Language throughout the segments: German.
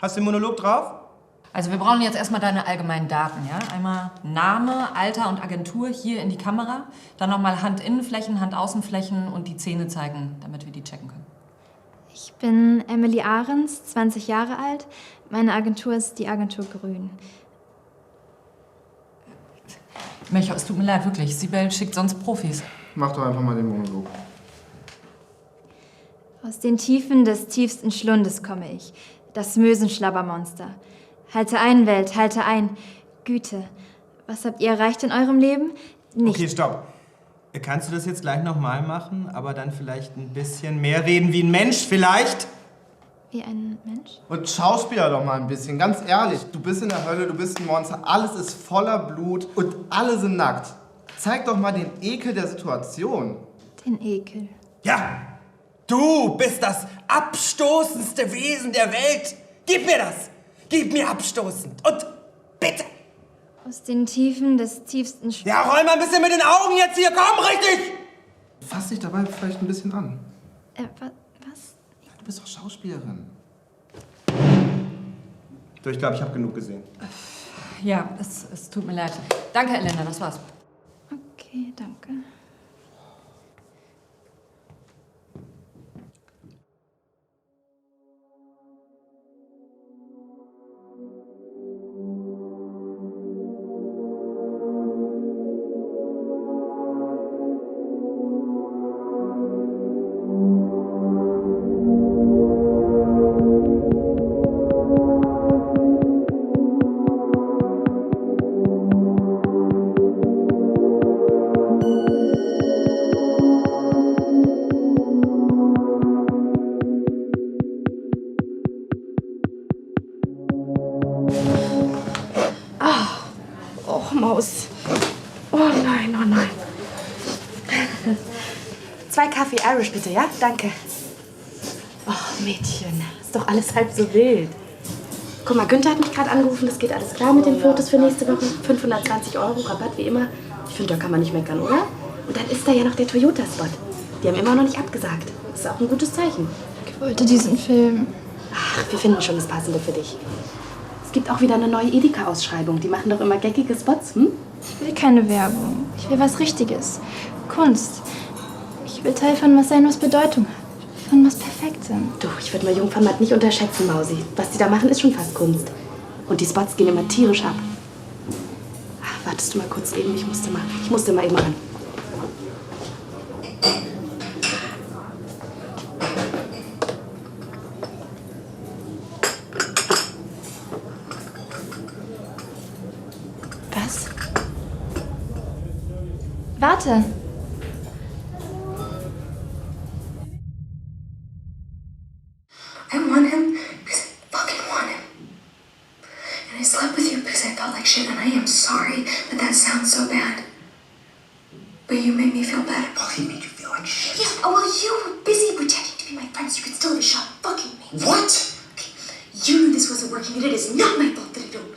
Hast du den Monolog drauf? Also wir brauchen jetzt erstmal deine allgemeinen Daten, ja? Einmal Name, Alter und Agentur hier in die Kamera. Dann nochmal Handinnenflächen, Handaußenflächen und die Zähne zeigen, damit wir die checken können. Ich bin Emily Ahrens, 20 Jahre alt. Meine Agentur ist die Agentur Grün. Melchior, es tut mir leid, wirklich. Sibel schickt sonst Profis. Mach doch einfach mal den Monolog. Aus den Tiefen des tiefsten Schlundes komme ich. Das Mösenschlabbermonster. Halte ein, Welt, halte ein. Güte, was habt ihr erreicht in eurem Leben? Nichts. Okay, stopp. Kannst du das jetzt gleich nochmal machen, aber dann vielleicht ein bisschen mehr reden wie ein Mensch, vielleicht? Wie ein Mensch? Und Schauspieler doch mal ein bisschen, ganz ehrlich. Du bist in der Hölle, du bist ein Monster, alles ist voller Blut und alle sind nackt. Zeig doch mal den Ekel der Situation. Den Ekel. Ja, du bist das abstoßendste Wesen der Welt. Gib mir das. Gib mir abstoßend. Und bitte. Aus den Tiefen des tiefsten Schlundes. Ja, roll mal ein bisschen mit den Augen jetzt hier. Komm, richtig. Fass dich dabei vielleicht ein bisschen an. Was? Du bist doch Schauspielerin. Du, ich glaube, ich habe genug gesehen. Ja, es tut mir leid. Danke, Elena, das war's. Okay, danke. Maus. Oh nein, oh nein. 2 Kaffee Irish bitte, ja? Danke. Oh, Mädchen, ist doch alles halb so wild. Guck mal, Günther hat mich gerade angerufen, das geht alles klar mit den Fotos für nächste Woche. 520 € Rabatt wie immer. Ich finde, da kann man nicht meckern, oder? Und dann ist da ja noch der Toyota-Spot. Die haben immer noch nicht abgesagt. Das ist auch ein gutes Zeichen. Ich wollte diesen Film. Ach, wir finden schon das Passende für dich. Es gibt auch wieder eine neue Edeka-Ausschreibung. Die machen doch immer geckige Spots, hm? Ich will keine Werbung. Ich will was Richtiges. Kunst. Ich will Teil von was sein, was Bedeutung hat. Von was Perfektem. Du, ich würde mal Jungformat nicht unterschätzen, Mausi. Was die da machen, ist schon fast Kunst. Und die Spots gehen immer tierisch ab. Ach, wartest du mal kurz eben? Ich musste mal eben ran. Was? Warte. I want him because I fucking want him. And I slept with you because I felt like shit, and I am sorry that that sounds so bad. But you made me feel better. Oh, he made you feel like shit. Yeah, well, you were busy pretending to be my friend so you could still have a shot at fucking me. What? Okay, you knew this wasn't working, and it is not my fault that I don't.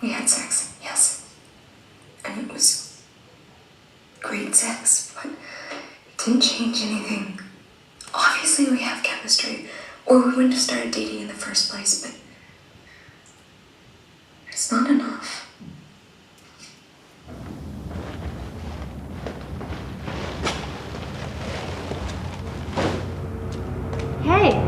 We had sex, yes. And it was great sex, but it didn't change anything. Obviously, we have chemistry. Or we wouldn't have started dating in the first place, but it's not enough. Hey!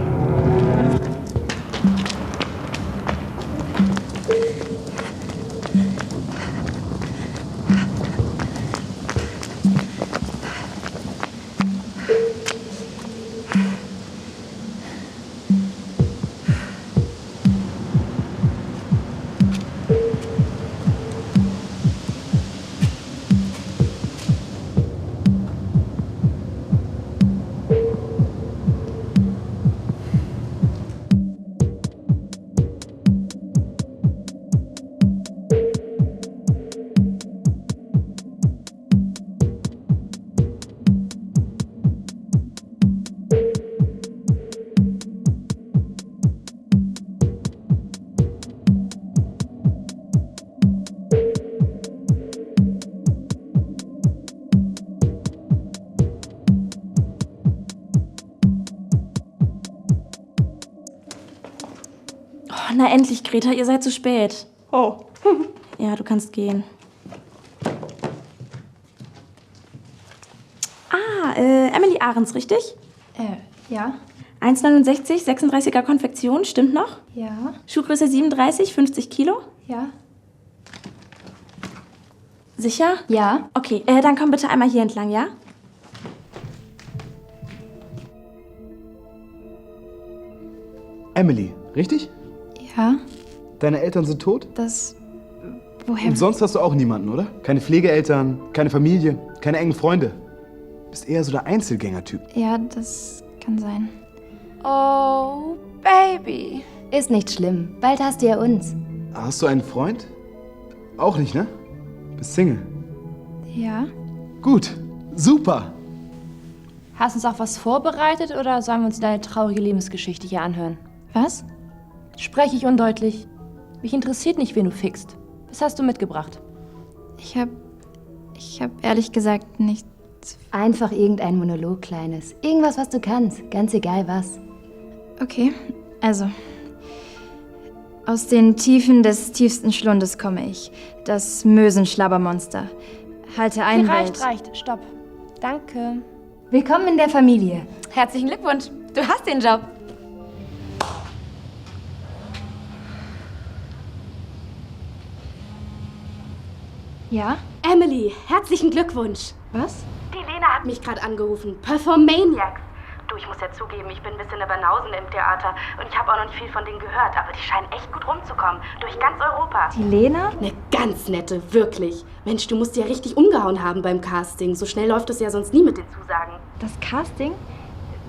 Oh, na endlich, Greta, ihr seid zu spät. Oh. Ja, du kannst gehen. Emily Ahrens, richtig? Ja? 1,69, 36er Konfektion, stimmt noch? Ja? Schuhgröße 37, 50 Kilo? Ja? Sicher? Ja? Okay, dann komm bitte einmal hier entlang, ja? Emily, richtig? Ja? Deine Eltern sind tot? Woher? Und sonst hast du auch niemanden, oder? Keine Pflegeeltern, keine Familie, keine engen Freunde. Bist eher so der Einzelgänger-Typ. Ja, das kann sein. Oh, Baby. Ist nicht schlimm. Bald hast du ja uns. Hast du einen Freund? Auch nicht, ne? Bist Single. Ja? Gut, super. Hast du uns auch was vorbereitet oder sollen wir uns deine traurige Lebensgeschichte hier anhören? Was? Spreche ich undeutlich? Mich interessiert nicht, wen du fickst. Was hast du mitgebracht? Ich hab ehrlich gesagt nichts. Einfach irgendein Monolog, Kleines. Irgendwas, was du kannst. Ganz egal was. Okay, also. Aus den Tiefen des tiefsten Schlundes komme ich. Das Mösenschlabbermonster. Halte ein, Welt. Reicht. Stopp. Danke. Willkommen in der Familie. Herzlichen Glückwunsch. Du hast den Job. Ja? Emily, herzlichen Glückwunsch. Was? Die Lena hat mich gerade angerufen. Performaniacs. Du, ich muss ja zugeben, ich bin ein bisschen eine Banausen im Theater und ich habe auch noch nicht viel von denen gehört, aber die scheinen echt gut rumzukommen. Durch ganz Europa. Die Lena? Eine ganz nette, wirklich. Mensch, du musst ja richtig umgehauen haben beim Casting. So schnell läuft es ja sonst nie mit den Zusagen. Das Casting?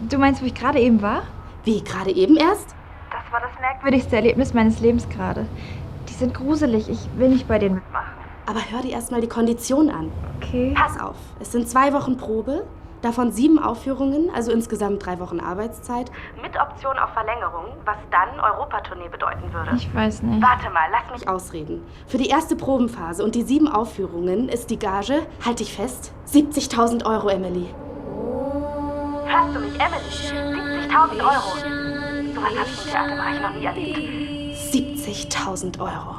Du meinst, wo ich gerade eben war? Wie, gerade eben erst? Das war das merkwürdigste Erlebnis meines Lebens gerade. Die sind gruselig. Ich will nicht bei denen mitmachen. Aber hör dir erst mal die Kondition an. Okay. Pass auf, es sind 2 Wochen Probe, davon 7 Aufführungen, also insgesamt 3 Wochen Arbeitszeit, mit Option auf Verlängerung, was dann Europatournee bedeuten würde. Ich weiß nicht. Warte mal, lass mich ausreden. Für die erste Probenphase und die 7 Aufführungen ist die Gage, halt dich fest, 70.000 Euro, Emily. Hörst du mich, Emily? 70.000 Euro. So was habe ich im Theaterbereich noch nie erlebt. 70.000 Euro.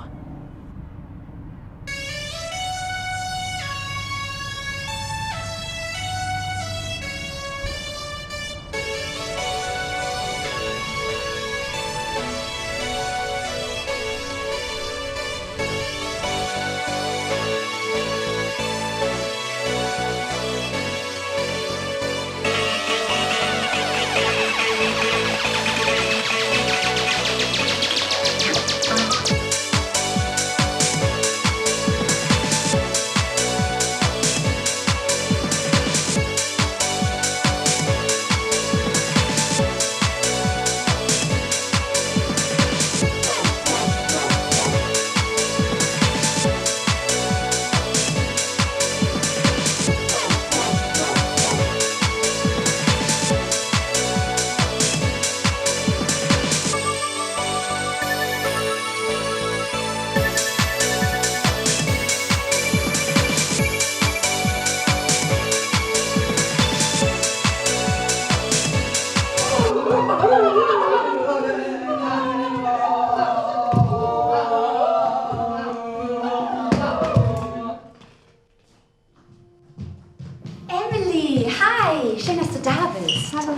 Hi, schön, dass du da bist. Hallo.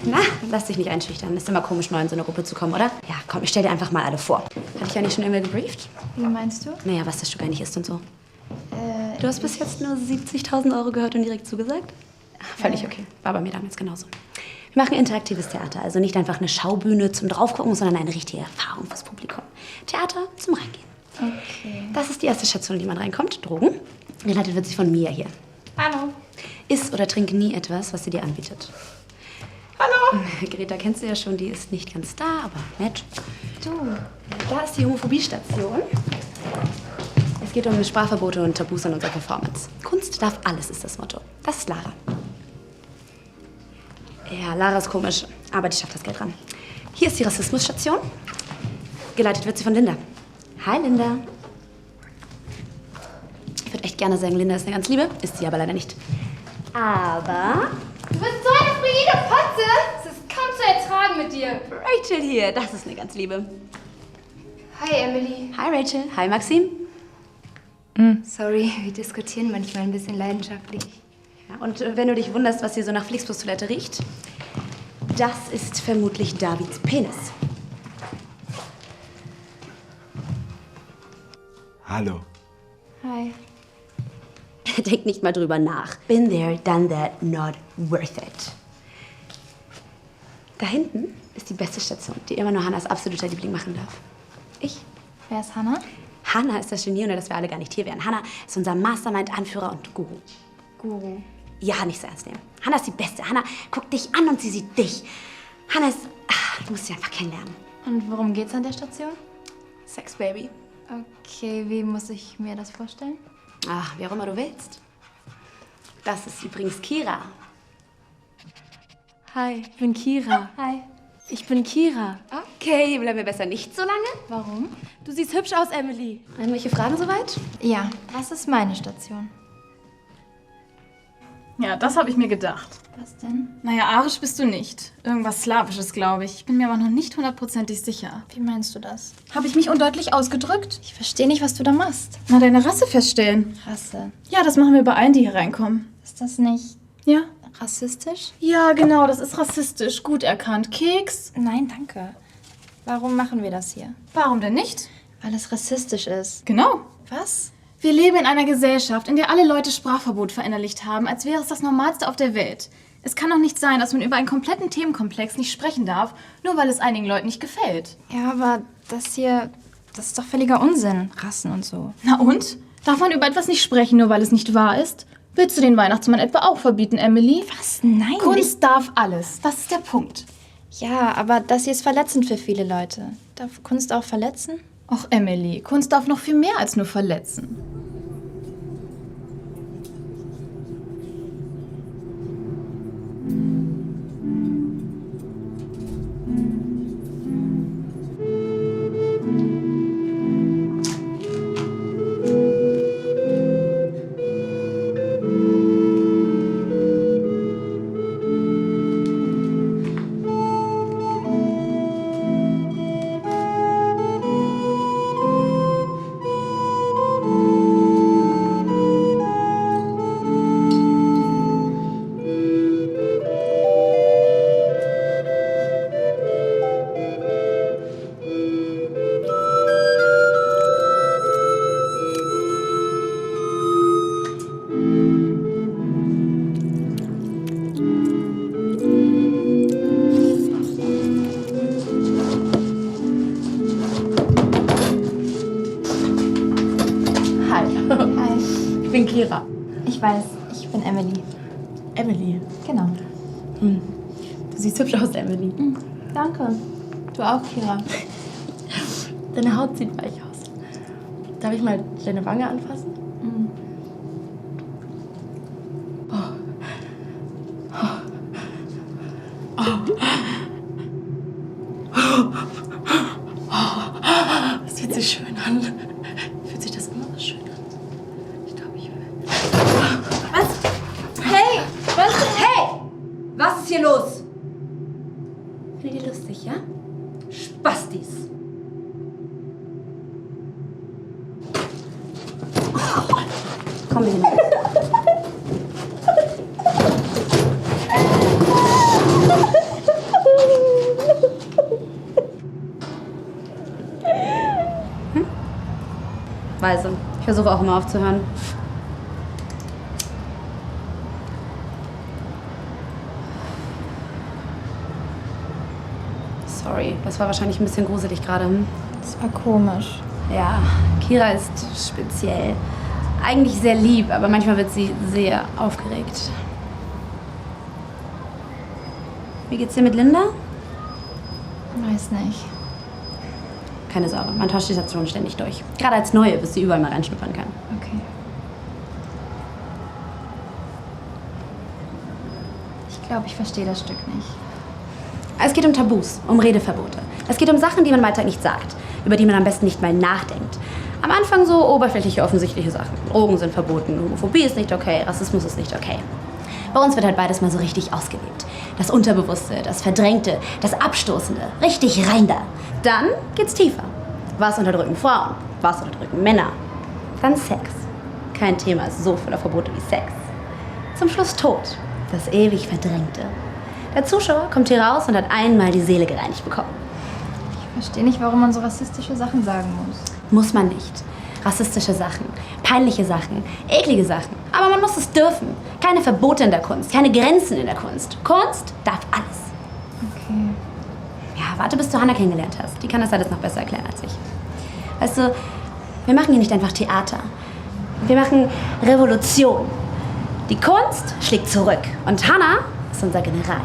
Na, lass dich nicht einschüchtern. Ist immer komisch, neu in so eine Gruppe zu kommen, oder? Ja, komm, ich stell dir einfach mal alle vor. Hatte ich ja nicht schon irgendwer gebrieft? Wie meinst du? Naja, was das Sugar nicht ist und so. Du hast bis jetzt nur 70.000 Euro gehört und direkt zugesagt? Völlig okay. War bei mir damals genauso. Wir machen interaktives Theater. Also nicht einfach eine Schaubühne zum Draufgucken, sondern eine richtige Erfahrung fürs Publikum. Theater zum Reingehen. Okay. Das ist die erste Station, in die man reinkommt. Drogen. Geleitet wird sie von Mia hier. Hallo. Iss oder trink nie etwas, was sie dir anbietet. Hallo! Greta kennst du ja schon, die ist nicht ganz da, aber nett. Du. Da ist die Homophobie-Station. Es geht um Sprachverbote und Tabus an unserer Performance. Kunst darf alles, ist das Motto. Das ist Lara. Ja, Lara ist komisch, aber die schafft das Geld ran. Hier ist die Rassismusstation. Geleitet wird sie von Linda. Hi, Linda. Ich würde echt gerne sagen, Linda ist eine ganz Liebe, ist sie aber leider nicht. Aber Du bist so eine frigide Fotze! Es ist kaum zu ertragen mit dir. Rachel hier, das ist eine ganz Liebe. Hi, Emily. Hi, Rachel. Hi, Maxim. Sorry, wir diskutieren manchmal ein bisschen leidenschaftlich. Ja, und wenn du dich wunderst, was hier so nach Flixbus-Toilette riecht, das ist vermutlich Davids Penis. Hallo. Hi. Denk nicht mal drüber nach. Been there, done that, not worth it. Da hinten ist die beste Station, die immer nur Hannas absoluter Liebling machen darf. Ich. Wer ist Hannah? Hannah ist das Genie, ohne dass wir alle gar nicht hier wären. Hannah ist unser Mastermind, Anführer und Guru. Guru. Ja, nicht so ernst nehmen. Hannah ist die Beste. Hannah guckt dich an und sie sieht dich. Hannah ist... du musst sie einfach kennenlernen. Und worum geht's an der Station? Sex, Baby. Okay, wie muss ich mir das vorstellen? Ach, wie auch immer du willst. Das ist übrigens Kira. Hi, ich bin Kira. Hi. Ich bin Kira. Okay, bleiben wir besser nicht so lange. Warum? Du siehst hübsch aus, Emily. Irgendwelche Fragen soweit? Ja, das ist meine Station. Ja, das habe ich mir gedacht. Was denn? Naja, arisch bist du nicht. Irgendwas Slawisches, glaube ich. Ich bin mir aber noch nicht hundertprozentig sicher. Wie meinst du das? Habe ich mich undeutlich ausgedrückt? Ich verstehe nicht, was du da machst. Na, deine Rasse feststellen. Rasse. Ja, das machen wir bei allen, die hier reinkommen. Ist das nicht Ja? rassistisch? Ja, genau, das ist rassistisch. Gut erkannt. Keks? Nein, danke. Warum machen wir das hier? Warum denn nicht? Weil es rassistisch ist. Genau. Was? Wir leben in einer Gesellschaft, in der alle Leute Sprachverbot verinnerlicht haben, als wäre es das Normalste auf der Welt. Es kann doch nicht sein, dass man über einen kompletten Themenkomplex nicht sprechen darf, nur weil es einigen Leuten nicht gefällt. Ja, aber das hier, das ist doch völliger Unsinn. Rassen und so. Na und? Darf man über etwas nicht sprechen, nur weil es nicht wahr ist? Willst du den Weihnachtsmann etwa auch verbieten, Emily? Was? Nein. Kunst darf alles. Das ist der Punkt. Ja, aber das hier ist verletzend für viele Leute. Darf Kunst auch verletzen? Och, Emily, Kunst darf noch viel mehr als nur verletzen. Hi. Hi. Ich bin Kira. Ich weiß, ich bin Emily. Emily. Genau. Du siehst hübsch aus, Emily. Danke. Du auch, Kira. Deine Haut sieht weich aus. Darf ich mal deine Wange anfassen? Das fühlt sich schön an. Fühlt sich das immer so schön an? Ich glaube, ich will. Hey! Was? Hey! Was ist hier los? Findet ihr lustig, ja? Spastis. Komm, wir hin. Weise. Ich versuche auch immer aufzuhören. Sorry, das war wahrscheinlich ein bisschen gruselig gerade. Das war komisch. Ja, Kira ist speziell. Eigentlich sehr lieb, aber manchmal wird sie sehr aufgeregt. Wie geht's dir mit Linda? Weiß nicht. Keine Sorge, man tauscht die Station ständig durch. Gerade als Neue, bis sie überall mal reinschnuppern kann. Okay. Ich glaube, ich verstehe das Stück nicht. Es geht um Tabus, um Redeverbote. Es geht um Sachen, die man im Alltag nicht sagt, über die man am besten nicht mal nachdenkt. Am Anfang so oberflächliche, offensichtliche Sachen. Drogen sind verboten, Homophobie ist nicht okay, Rassismus ist nicht okay. Bei uns wird halt beides mal so richtig ausgelebt. Das Unterbewusste, das Verdrängte, das Abstoßende. Richtig rein da. Dann geht's tiefer. Was unterdrücken Frauen? Was unterdrücken Männer? Dann Sex. Kein Thema ist so voller Verbote wie Sex. Zum Schluss Tod. Das ewig Verdrängte. Der Zuschauer kommt hier raus und hat einmal die Seele gereinigt bekommen. Ich verstehe nicht, warum man so rassistische Sachen sagen muss. Muss man nicht. Rassistische Sachen, peinliche Sachen, eklige Sachen. Aber man muss es dürfen. Keine Verbote in der Kunst, keine Grenzen in der Kunst. Kunst darf alles. Okay. Ja, warte, bis du Hannah kennengelernt hast. Die kann das alles noch besser erklären als ich. Weißt du, wir machen hier nicht einfach Theater. Wir machen Revolution. Die Kunst schlägt zurück. Und Hannah ist unser General.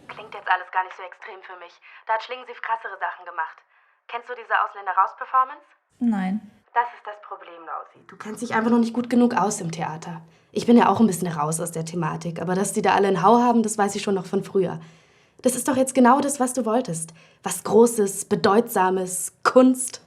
Klingt jetzt alles gar nicht so extrem für mich. Da hat Schlingensief krassere Sachen gemacht. Kennst du diese Ausländer-Raus-Performance? Nein. Das ist das Problem, Lausi. Du kennst dich einfach noch nicht gut genug aus im Theater. Ich bin ja auch ein bisschen raus aus der Thematik. Aber dass die da alle einen Hau haben, das weiß ich schon noch von früher. Das ist doch jetzt genau das, was du wolltest. Was Großes, Bedeutsames, Kunst.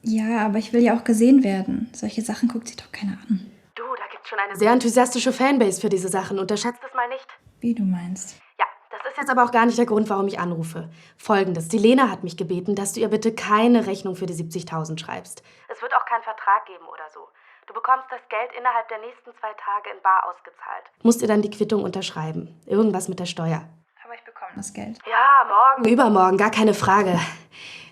Ja, aber ich will ja auch gesehen werden. Solche Sachen guckt sich doch keiner an. Du, da gibt's schon eine Sehr enthusiastische Fanbase für diese Sachen. Unterschätzt das mal nicht. Wie du meinst. Ja, das ist ist jetzt aber auch gar nicht der Grund, warum ich anrufe. Folgendes, die Lena hat mich gebeten, dass du ihr bitte keine Rechnung für die 70.000 schreibst. Es wird auch keinen Vertrag geben oder so. Du bekommst das Geld innerhalb der nächsten 2 Tage in bar ausgezahlt. Musst ihr dann die Quittung unterschreiben. Irgendwas mit der Steuer. Aber ich bekomme das Geld. Ja, morgen. Übermorgen, gar keine Frage.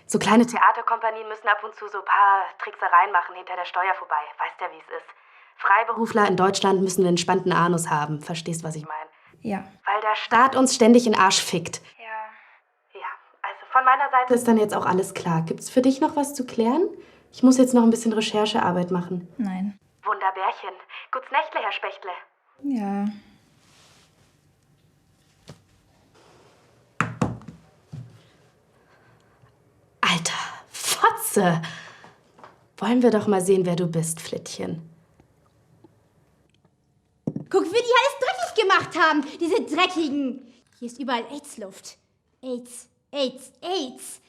So kleine Theaterkompanien müssen ab und zu so ein paar Tricksereien machen hinter der Steuer vorbei. Weißt ja, wie es ist. Freiberufler in Deutschland müssen einen entspannten Anus haben. Verstehst, was ich meine? Ja. Weil der Staat uns ständig in den Arsch fickt. Ja, also von meiner Seite Ist dann jetzt auch alles klar. Gibt's für dich noch was zu klären? Ich muss jetzt noch ein bisschen Recherchearbeit machen. Nein. Wunderbärchen. Gut's Nächtle, Herr Spechtle. Ja. Alter, Fotze! Wollen wir doch mal sehen, wer du bist, Flittchen. Guck, wie die alles dreckig gemacht haben, diese Dreckigen. Hier ist überall AIDS-Luft. AIDS, AIDS, AIDS.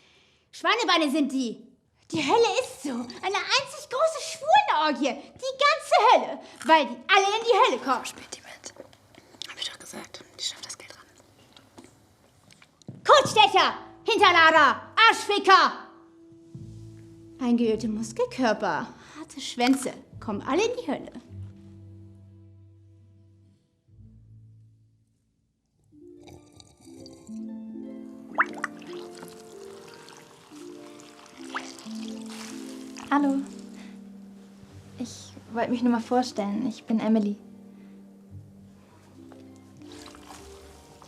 Schweinebeine sind die. Die Hölle ist so. Eine einzig große Schwulenorgie. Die ganze Hölle. Weil die alle in die Hölle kommen. Spielt die mit? Hab ich doch gesagt. Die schafft das Geld ran. Kotstecher, Hinterlader, Arschficker. Eingeölte Muskelkörper, harte Schwänze. Kommen alle in die Hölle. Hallo. Ich wollte mich nur mal vorstellen. Ich bin Emily.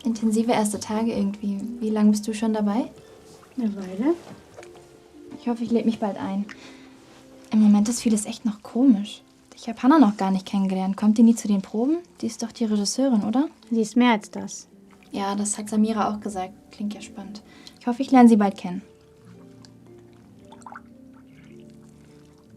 Intensive erste Tage irgendwie. Wie lange bist du schon dabei? Eine Weile. Ich hoffe, ich lebe mich bald ein. Im Moment ist vieles echt noch komisch. Ich habe Hannah noch gar nicht kennengelernt. Kommt die nie zu den Proben? Die ist doch die Regisseurin, oder? Sie ist mehr als das. Ja, das hat Samira auch gesagt. Klingt ja spannend. Ich hoffe, ich lerne sie bald kennen.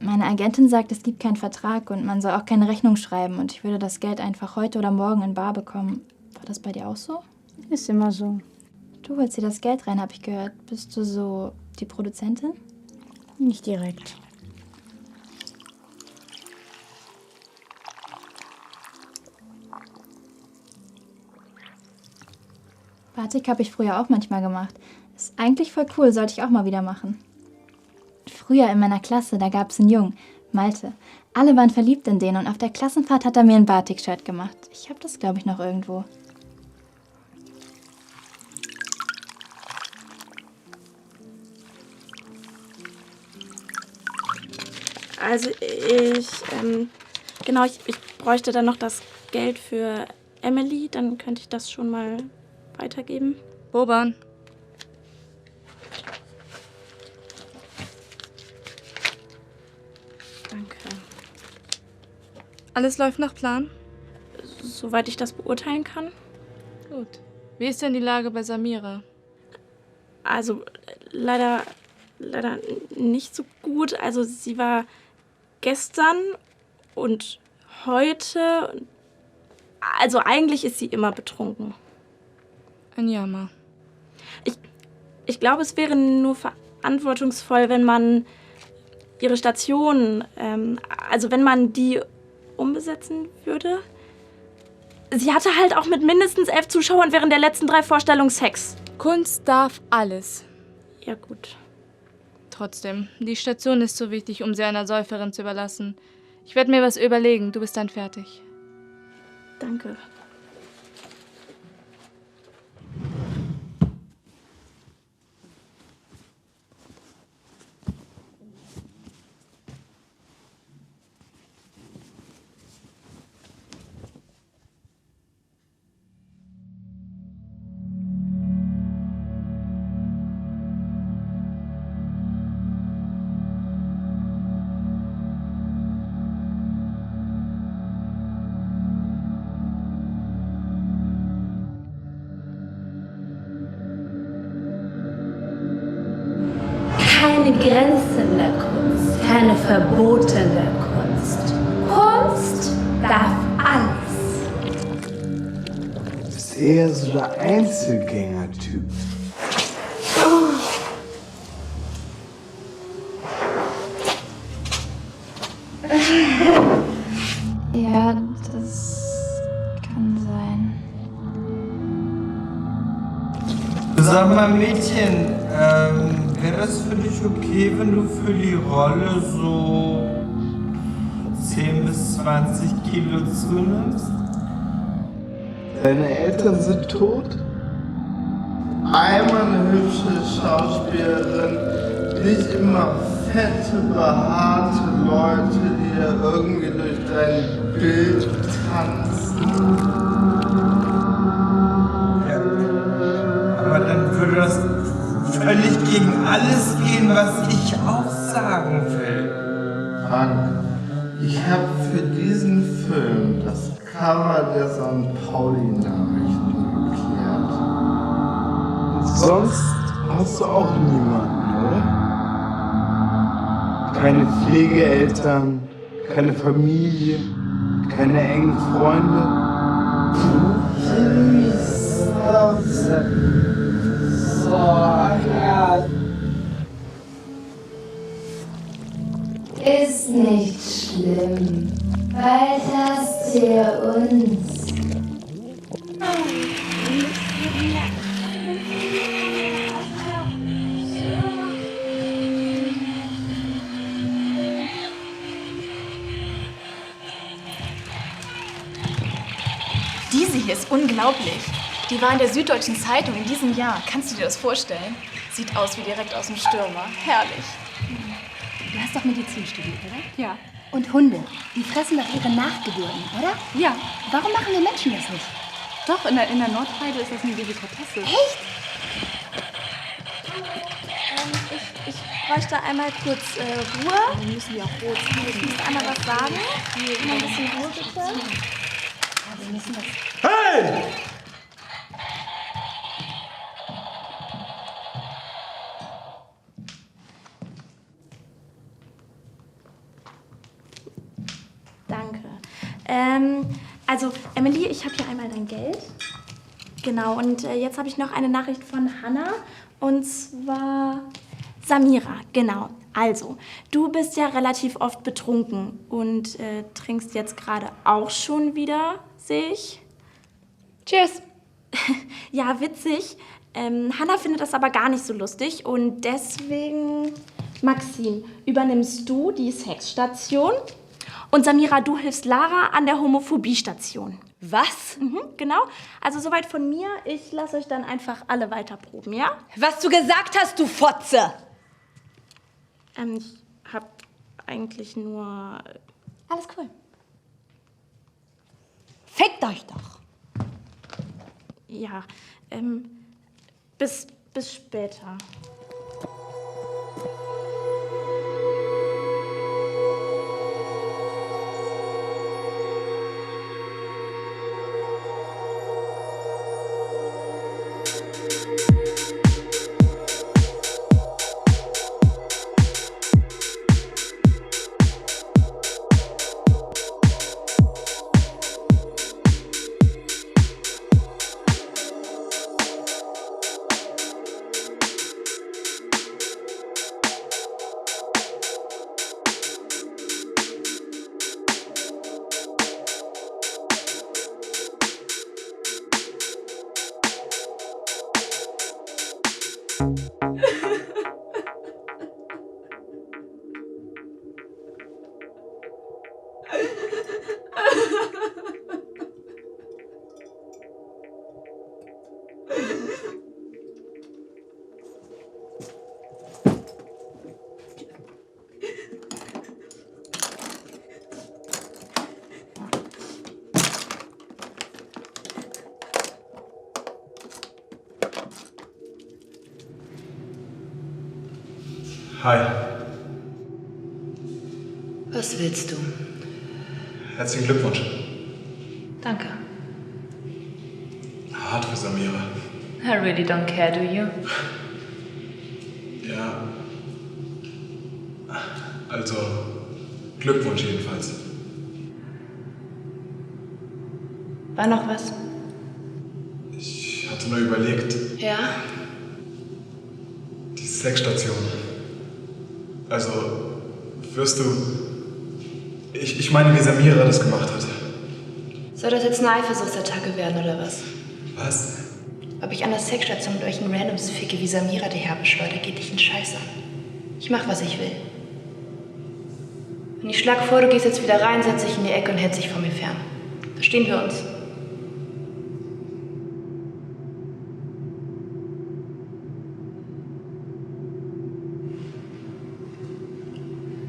Meine Agentin sagt, es gibt keinen Vertrag und man soll auch keine Rechnung schreiben. Und ich würde das Geld einfach heute oder morgen in bar bekommen. War das bei dir auch so? Ist immer so. Du holst dir das Geld rein, habe ich gehört. Bist du so die Produzentin? Nicht direkt. Batik habe ich früher auch manchmal gemacht. Ist eigentlich voll cool, sollte ich auch mal wieder machen. Früher in meiner Klasse, da gab es einen Jungen, Malte. Alle waren verliebt in den und auf der Klassenfahrt hat er mir ein Batik-Shirt gemacht. Ich habe das, glaube ich, noch irgendwo. Also ich bräuchte dann noch das Geld für Emily, dann könnte ich das schon mal weitergeben. Boban. Danke. Alles läuft nach Plan? Soweit ich das beurteilen kann. Gut. Wie ist denn die Lage bei Samira? Also leider nicht so gut. Also sie war gestern und heute. Also eigentlich ist sie immer betrunken. Ein Jammer. Ich glaube, es wäre nur verantwortungsvoll, wenn man ihre Station, also wenn man die umbesetzen würde. Sie hatte halt auch mit mindestens 11 Zuschauern während der letzten 3 Vorstellungen Sex. Kunst darf alles. Ja, gut. Trotzdem, die Station ist so wichtig, um sie einer Säuferin zu überlassen. Ich werde mir was überlegen. Du bist dann fertig. Danke. Keine Grenzen der Kunst, keine Verbote der Kunst. Kunst darf alles. Du bist eher so der Einzelgänger-Typ. Ja, das kann sein. Sag mal, Mädchen, wäre das für dich okay, wenn du für die Rolle so 10 bis 20 Kilo zunimmst? Deine Eltern sind tot? Einmal eine hübsche Schauspielerin, nicht immer fette, behaarte Leute, die da irgendwie durch dein Bild tanzen. Aber dann würde das völlig gegen alles gehen, was ich auch sagen will. Frank, ich habe für diesen Film das Cover der St. Pauli-Nachrichten geklärt. Sonst hast du auch niemanden, oder? Keine Pflegeeltern, keine Familie, keine engen Freunde. Ist nicht schlimm. Bald hast du ja uns. Diese hier ist unglaublich. Die war in der Süddeutschen Zeitung in diesem Jahr. Kannst du dir das vorstellen? Sieht aus wie direkt aus dem Stürmer. Herrlich. Du hast doch Medizin studiert, oder? Ja. Und Hunde, die fressen doch ihre Nachgeburten, oder? Ja. Warum machen wir Menschen das nicht? Doch, in der Nordheide ist das eine Delikatesse. Echt? Ich bräuchte einmal kurz Ruhe. Wir müssen ja auch rot sein. Ich muss einmal was sagen. Mal ein bisschen Ruhe, bitte. Ja, wir müssen das... Hey! Danke. Also, Emily, ich habe hier einmal dein Geld. Genau, und jetzt habe ich noch eine Nachricht von Hannah. Und zwar Samira, genau. Also, du bist ja relativ oft betrunken und trinkst jetzt gerade auch schon wieder, sehe ich. Cheers. Ja, witzig. Hannah findet das aber gar nicht so lustig und deswegen, Maxim, übernimmst du die Sexstation und Samira, du hilfst Lara an der Homophobiestation. Was? Genau. Also soweit von mir. Ich lasse euch dann einfach alle weiterproben, ja? Was du gesagt hast, du Fotze! Ich hab eigentlich nur... Alles cool. Fickt euch doch! Ja, bis später. Hi. Was willst du? Herzlichen Glückwunsch. Danke. Hart für Samira. I really don't care, do you? Ja. Also, Glückwunsch jedenfalls. War noch was? Ich hatte nur überlegt, Ja? die Sexstation. Also, wirst du... Ich meine, wie Samira das gemacht hat. Soll das jetzt eine Eifersuchtsattacke werden, oder was? Was? Ob ich an der Sexstation mit euch einen Randoms ficke, wie Samira die Herbe schleudert, geht dich einen Scheiß an. Ich mach, was ich will. Und ich schlag vor, du gehst jetzt wieder rein, setz dich in die Ecke und hältst dich von mir fern. Verstehen wir uns?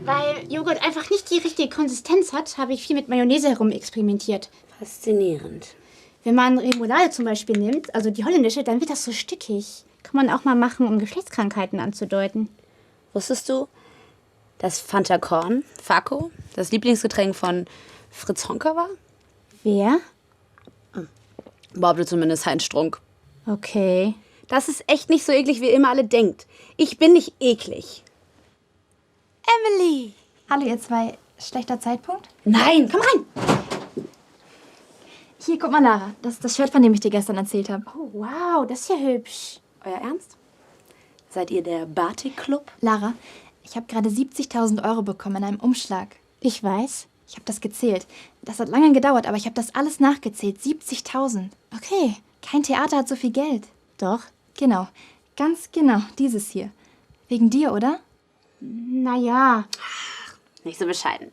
Weil Joghurt einfach nicht die richtige Konsistenz hat, habe ich viel mit Mayonnaise herumexperimentiert. Faszinierend. Wenn man Remoulade zum Beispiel nimmt, also die holländische, dann wird das so stückig. Kann man auch mal machen, um Geschlechtskrankheiten anzudeuten. Wusstest du, dass Fanta Korn, Fako, das Lieblingsgetränk von Fritz Honka war? Wer? Behauptet zumindest Heinz Strunk. Okay. Das ist echt nicht so eklig, wie ihr immer alle denkt. Ich bin nicht eklig. Emily! Hallo, ihr zwei. Schlechter Zeitpunkt? Nein, komm rein! Hier, guck mal, Lara. Das ist das Shirt, von dem ich dir gestern erzählt habe. Oh, wow, das ist ja hübsch. Euer Ernst? Seid ihr der Batik-Club? Lara, ich habe gerade 70.000 Euro bekommen in einem Umschlag. Ich weiß. Ich habe das gezählt. Das hat lange gedauert, aber ich habe das alles nachgezählt. 70.000. Okay. Kein Theater hat so viel Geld. Doch. Genau. Ganz genau. Dieses hier. Wegen dir, oder? Naja. Nicht so bescheiden.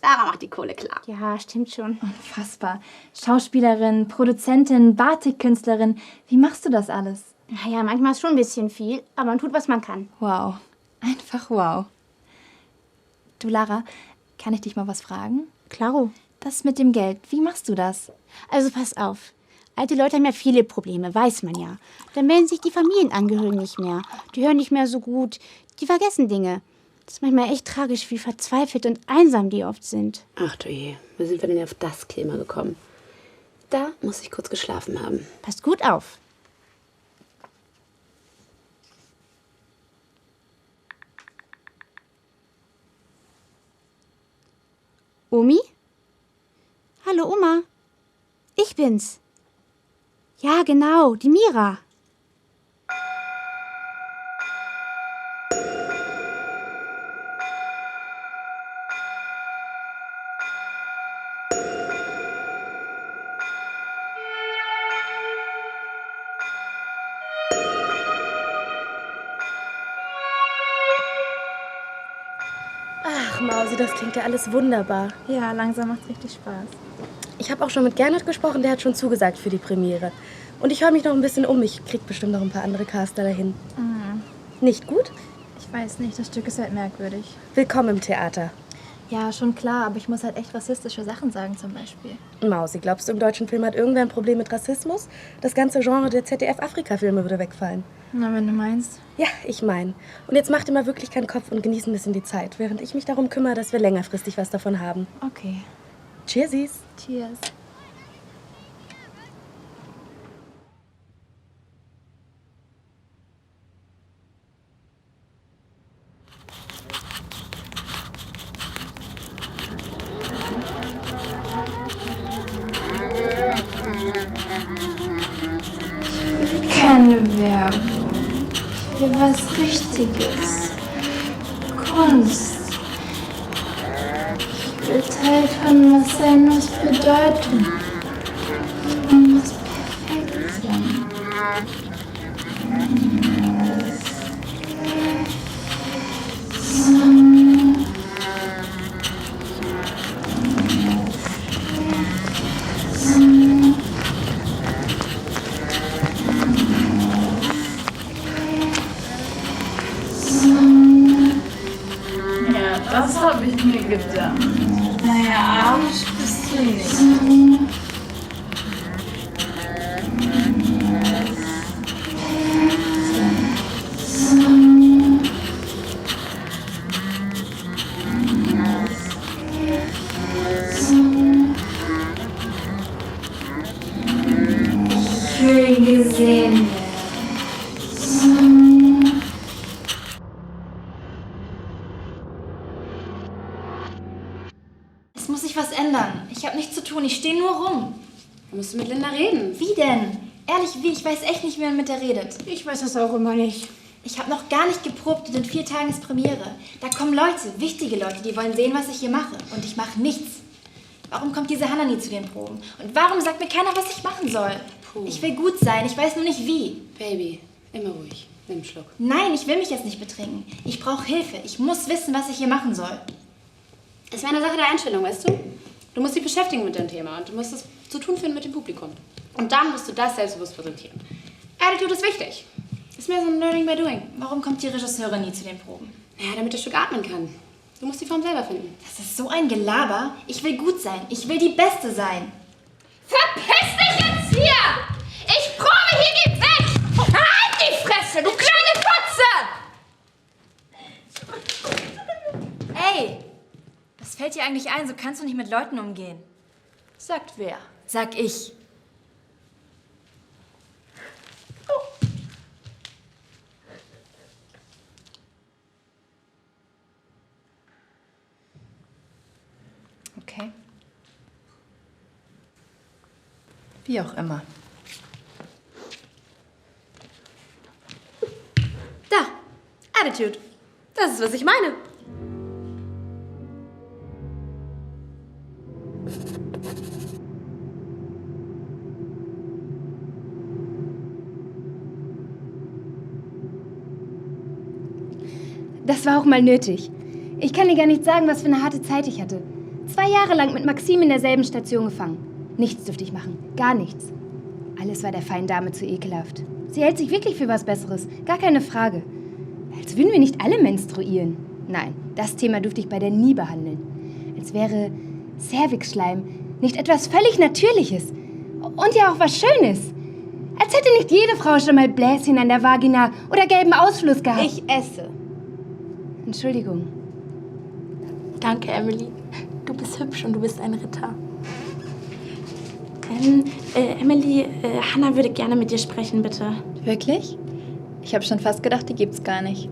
Sarah macht die Kohle klar. Ja, stimmt schon. Unfassbar. Schauspielerin, Produzentin, Batikkünstlerin. Wie machst du das alles? Naja, manchmal ist schon ein bisschen viel, aber man tut, was man kann. Wow. Einfach wow. Du, Lara, kann ich dich mal was fragen? Klaro. Das mit dem Geld, wie machst du das? Also pass auf. Alte Leute haben ja viele Probleme, weiß man ja. Dann melden sich die Familienangehörigen nicht mehr. Die hören nicht mehr so gut. Die vergessen Dinge. Das ist manchmal echt tragisch, wie verzweifelt und einsam die oft sind. Ach du je, wie sind wir denn auf das Thema gekommen? Da muss ich kurz geschlafen haben. Passt gut auf. Omi? Hallo, Oma. Ich bin's. Ja, genau, die Mira. Ach, Mausi, das klingt ja alles wunderbar. Ja, langsam macht's richtig Spaß. Ich habe auch schon mit Gernot gesprochen, der hat schon zugesagt für die Premiere. Und ich höre mich noch ein bisschen um. Ich krieg bestimmt noch ein paar andere Caster dahin. Nicht gut? Ich Weiß nicht, das Stück ist halt merkwürdig. Willkommen im Theater. Ja, schon klar, aber ich muss halt echt rassistische Sachen sagen zum Beispiel. Mausi, glaubst du, im deutschen Film hat irgendwer ein Problem mit Rassismus? Das ganze Genre der ZDF-Afrika-Filme würde wegfallen. Na, wenn du meinst. Ja, ich mein. Und jetzt mach dir mal wirklich keinen Kopf und genieß ein bisschen die Zeit, während ich mich darum kümmere, dass wir längerfristig was davon haben. Okay. Cheersies. Cheers. Keine Werbung. Ich will was Richtiges. Kunst. Ich will Teil von was sein, was Bedeutung und was perfekt sein. Ja, das habe ich mir gedacht. Naja, Arsch bist du nicht. Ich will gesehen werden. Es muss sich was ändern. Ich habe nichts zu tun. Ich stehe nur rum. Da musst du mit Linda reden. Wie denn? Ehrlich, wie? Ich weiß echt nicht, wie man mit der redet. Ich weiß das auch immer nicht. Ich habe noch gar nicht geprobt und in 4 Tagen ist Premiere. Da kommen Leute, wichtige Leute, die wollen sehen, was ich hier mache. Und ich mache nichts. Warum kommt diese Hannah nie zu den Proben? Und warum sagt mir keiner, was ich machen soll? Puh. Ich will gut sein, ich weiß nur nicht wie. Baby, immer ruhig. Nimm einen Schluck. Nein, ich will mich jetzt nicht betrinken. Ich brauche Hilfe. Ich muss wissen, was ich hier machen soll. Es wäre eine Sache der Einstellung, weißt du? Du musst dich beschäftigen mit dem Thema und du musst es zu tun finden mit dem Publikum. Und dann musst du das selbstbewusst präsentieren. Attitude ist wichtig. Ist mehr so ein Learning by Doing. Warum kommt die Regisseurin nie zu den Proben? Ja, damit das Stück atmen kann. Du musst die Form selber finden. Das ist so ein Gelaber. Ich will gut sein. Ich will die Beste sein. Verpiss dich jetzt hier! Ich probe hier, geh weg! Halt die Fresse, du kleine Fotze! Ey, was fällt dir eigentlich ein? So kannst du nicht mit Leuten umgehen. Sagt wer? Sag ich. Okay. Wie auch immer. Da, Attitude. Das ist, was ich meine. Das war auch mal nötig. Ich kann dir gar nicht sagen, was für eine harte Zeit ich hatte. 2 Jahre lang mit Maxim in derselben Station gefangen. Nichts durfte ich machen. Gar nichts. Alles war der feinen Dame zu ekelhaft. Sie hält sich wirklich für was Besseres. Gar keine Frage. Als würden wir nicht alle menstruieren. Nein, das Thema durfte ich bei der nie behandeln. Als wäre Cervixschleim nicht etwas völlig Natürliches. Und ja auch was Schönes. Als hätte nicht jede Frau schon mal Bläschen an der Vagina oder gelben Ausfluss gehabt. Ich esse. Entschuldigung. Danke, Emily. Du bist hübsch und du bist ein Ritter. Emily, Hannah würde gerne mit dir sprechen, bitte. Wirklich? Ich habe schon fast gedacht, die gibt's gar nicht.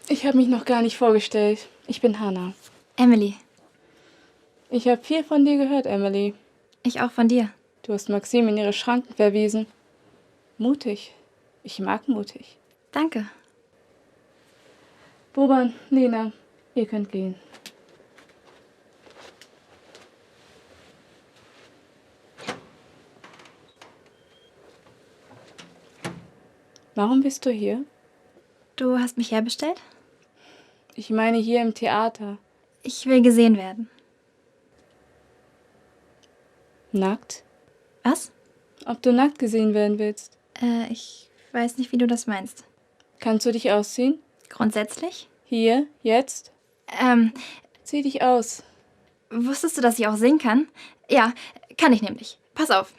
Ich habe mich noch gar nicht vorgestellt. Ich bin Hannah. Emily. Ich habe viel von dir gehört, Emily. Ich auch von dir. Du hast Maxim in ihre Schranken verwiesen. Mutig. Ich mag mutig. Danke. Boban, Lena, ihr könnt gehen. Warum bist du hier? Du hast mich herbestellt? Ich meine hier im Theater. Ich will gesehen werden. Nackt? Was? Ob du nackt gesehen werden willst? Ich weiß nicht, wie du das meinst. Kannst du dich ausziehen? Grundsätzlich? Hier, jetzt? Zieh dich aus. Wusstest du, dass ich auch singen kann? Ja, kann ich nämlich. Pass auf.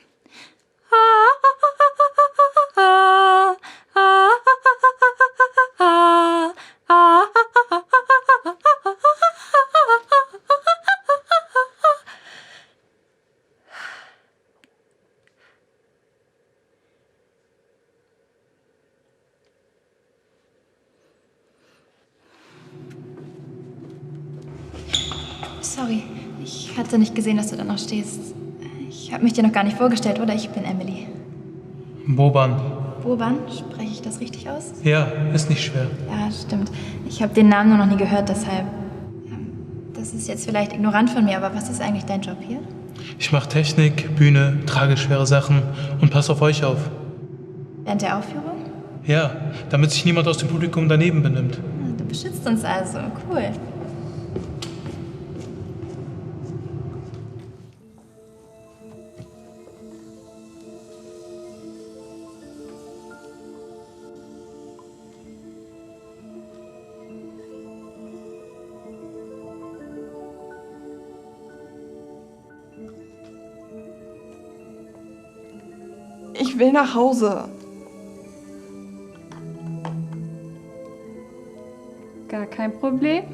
Sorry, ich hatte nicht gesehen, dass du da noch stehst. Ich habe mich dir noch gar nicht vorgestellt, oder? Ich bin Emily. Boban. Boban, spreche ich das richtig aus? Ja, ist nicht schwer. Ja, stimmt. Ich habe den Namen nur noch nie gehört, deshalb. Das ist jetzt vielleicht ignorant von mir, aber was ist eigentlich dein Job hier? Ich mache Technik, Bühne, trage schwere Sachen und passe auf euch auf. Während der Aufführung? Ja, damit sich niemand aus dem Publikum daneben benimmt. Du beschützt uns also. Cool. Ich will nach Hause. Gar kein Problem.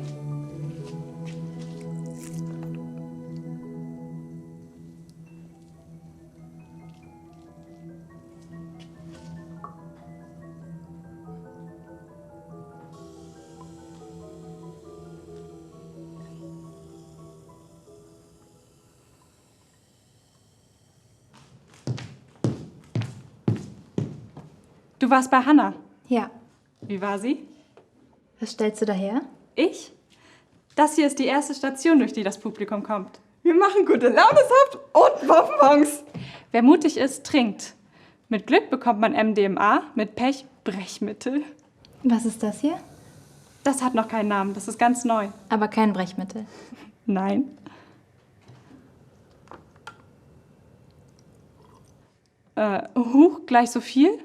Du warst bei Hannah. Ja. Wie war sie? Was stellst du daher? Ich? Das hier ist die erste Station, durch die das Publikum kommt. Wir machen gute Launesaft und Bonbons. Wer mutig ist, trinkt. Mit Glück bekommt man MDMA, mit Pech Brechmittel. Was ist das hier? Das hat noch keinen Namen, das ist ganz neu. Aber kein Brechmittel. Nein. Gleich so viel?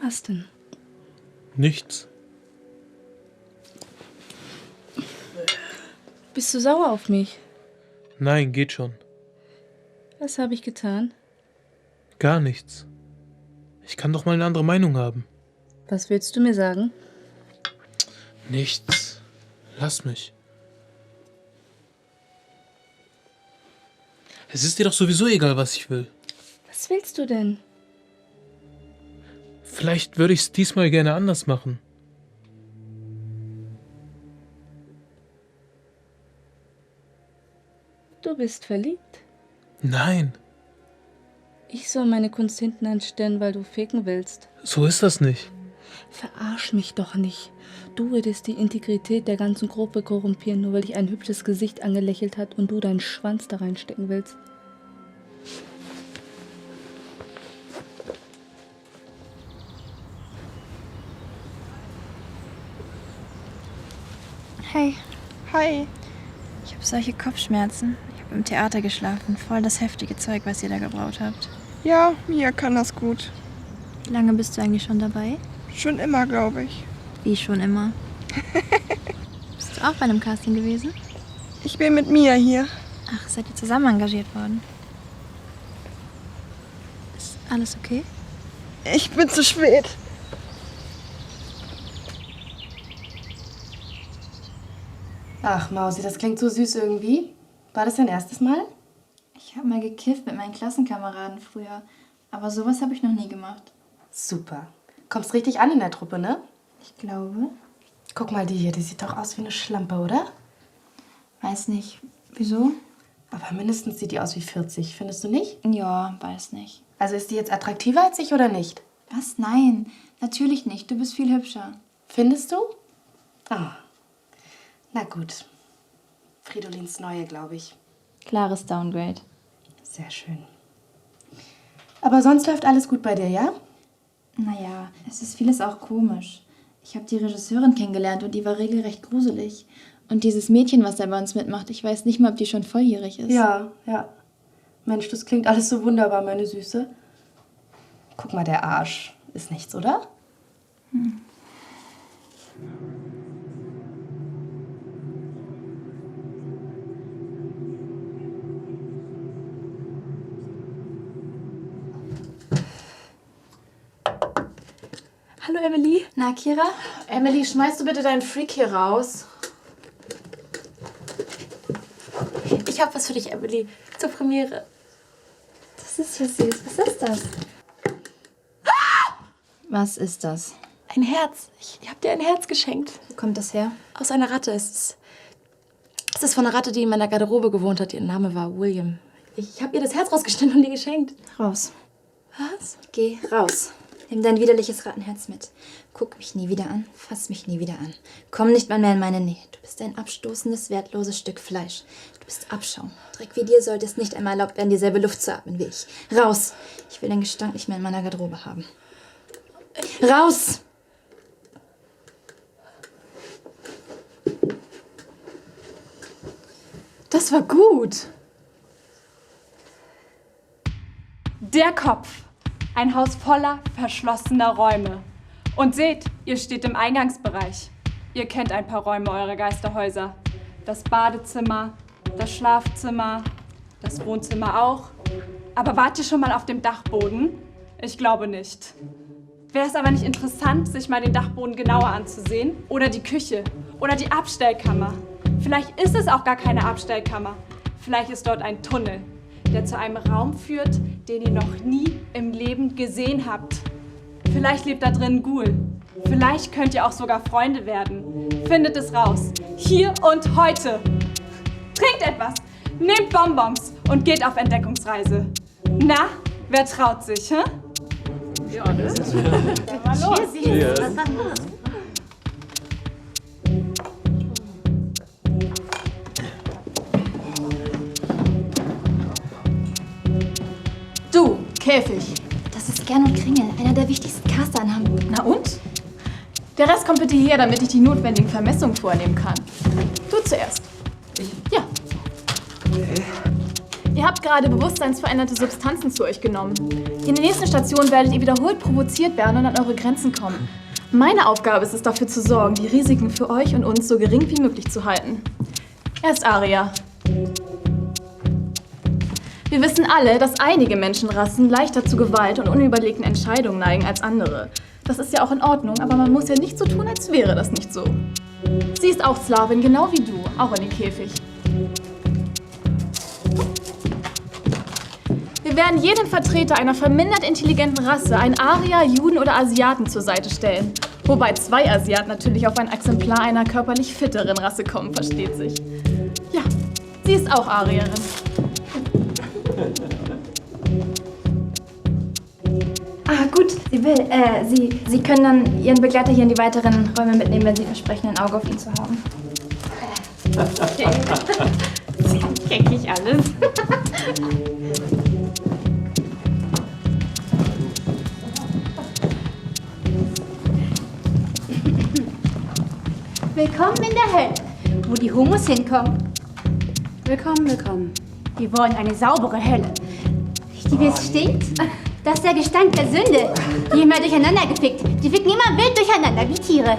Was denn? Nichts. Bist du sauer auf mich? Nein, geht schon. Was habe ich getan? Gar nichts. Ich kann doch mal eine andere Meinung haben. Was willst du mir sagen? Nichts. Lass mich. Es ist dir doch sowieso egal, was ich will. Was willst du denn? Vielleicht würde ich es diesmal gerne anders machen. Du bist verliebt? Nein, Ich soll meine Kunst hinten anstellen, weil du ficken willst. so ist das nicht. Verarsch mich doch nicht. Du würdest die Integrität der ganzen Gruppe korrumpieren, nur weil dich ein hübsches Gesicht angelächelt hat und du deinen Schwanz da reinstecken willst. Hey. Hi. Ich habe solche Kopfschmerzen. Ich habe im Theater geschlafen. Voll das heftige Zeug, was ihr da gebraut habt. Ja, Mia kann das gut. Wie lange bist du eigentlich schon dabei? Schon immer, glaube ich. Wie schon immer. Bist du auch bei einem Casting gewesen? Ich bin mit Mia hier. Ach, seid ihr zusammen engagiert worden? Ist alles okay? Ich bin zu spät. Ach, Mausi, das klingt so süß irgendwie. War das dein erstes Mal? Ich habe mal gekifft mit meinen Klassenkameraden früher. Aber sowas habe ich noch nie gemacht. Super. Kommst richtig an in der Truppe, ne? Ich glaube. Guck mal die hier, die sieht doch aus wie eine Schlampe, oder? Weiß nicht. Wieso? Aber mindestens sieht die aus wie 40, findest du nicht? Ja, weiß nicht. Also ist die jetzt attraktiver als ich oder nicht? Was? Nein. Natürlich nicht. Du bist viel hübscher. Findest du? Ah. Na gut. Fridolins Neue, glaube ich. Klares Downgrade. Sehr schön. Aber sonst läuft alles gut bei dir, ja? Naja, es ist vieles auch komisch. Ich habe die Regisseurin kennengelernt und die war regelrecht gruselig. Und dieses Mädchen, was da bei uns mitmacht, ich weiß nicht mal, ob die schon volljährig ist. Ja, ja. Mensch, das klingt alles so wunderbar, meine Süße. Guck mal, der Arsch. Ist nichts, oder? Hm. Hallo, Emily. Na, Kira? Emily, schmeißt du bitte deinen Freak hier raus? Ich hab was für dich, Emily. Zur Premiere. Das ist ja süß. Was ist das? Was ist das? Ein Herz. Ich hab dir ein Herz geschenkt. Wo kommt das her? Aus einer Ratte. Es ist von einer Ratte, die in meiner Garderobe gewohnt hat. Ihr Name war William. Ich hab ihr das Herz rausgeschnitten und dir geschenkt. Raus. Was? Geh raus. Nimm dein widerliches Rattenherz mit. Guck mich nie wieder an, fass mich nie wieder an. Komm nicht mal mehr in meine Nähe. Du bist ein abstoßendes, wertloses Stück Fleisch. Du bist Abschaum. Dreck wie dir sollte es nicht einmal erlaubt werden, dieselbe Luft zu atmen wie ich. Raus! Ich will den Gestank nicht mehr in meiner Garderobe haben. Raus! Das war gut. Der Kopf. Ein Haus voller verschlossener Räume. Und seht, ihr steht im Eingangsbereich. Ihr kennt ein paar Räume eurer Geisterhäuser. Das Badezimmer, das Schlafzimmer, das Wohnzimmer auch. Aber wart ihr schon mal auf dem Dachboden? Ich glaube nicht. Wäre es aber nicht interessant, sich mal den Dachboden genauer anzusehen? Oder die Küche? Oder die Abstellkammer? Vielleicht ist es auch gar keine Abstellkammer. Vielleicht ist dort ein Tunnel, der zu einem Raum führt, den ihr noch nie im Leben gesehen habt. Vielleicht lebt da drin ein Ghoul. Vielleicht könnt ihr auch sogar Freunde werden. Findet es raus. Hier und heute. Trinkt etwas, nehmt Bonbons und geht auf Entdeckungsreise. Na, wer traut sich, hä? Ja, ne? Mal los. Cheers. Du, Käfig. Das ist Gernot Kringel, einer der wichtigsten Caster in Hamburg. Na und? Der Rest kommt bitte hierher, damit ich die notwendigen Vermessungen vornehmen kann. Du zuerst. Ja. Ihr habt gerade bewusstseinsveränderte Substanzen zu euch genommen. In der nächsten Station werdet ihr wiederholt provoziert werden und an eure Grenzen kommen. Meine Aufgabe ist es, dafür zu sorgen, die Risiken für euch und uns so gering wie möglich zu halten. Er ist Aria. Wir wissen alle, dass einige Menschenrassen leichter zu Gewalt und unüberlegten Entscheidungen neigen als andere. Das ist ja auch in Ordnung, aber man muss ja nicht so tun, als wäre das nicht so. Sie ist auch Sklavin, genau wie du, auch in den Käfig. Wir werden jedem Vertreter einer vermindert intelligenten Rasse einen Arier, Juden oder Asiaten zur Seite stellen. Wobei 2 Asiaten natürlich auf ein Exemplar einer körperlich fitteren Rasse kommen, versteht sich. Ja, sie ist auch Arierin. Ah, gut, Sie können dann Ihren Begleiter hier in die weiteren Räume mitnehmen, wenn Sie versprechen, ein Auge auf ihn zu haben. Kenn ich alles. Willkommen in der Hölle, wo die Homos hinkommen. Willkommen, willkommen. Wir wollen eine saubere Hölle. Die, wie es stinkt, das ist der Gestank der Sünde. Die immer durcheinander gefickt. Die ficken immer wild durcheinander, wie Tiere.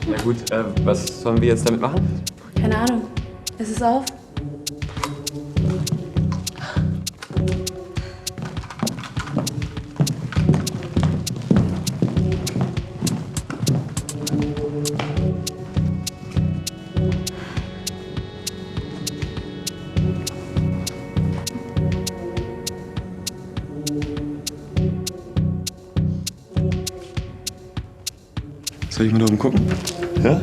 Na gut, was sollen wir jetzt damit machen? Keine Ahnung. Ist es auf? Soll ich mal da oben gucken? Ja?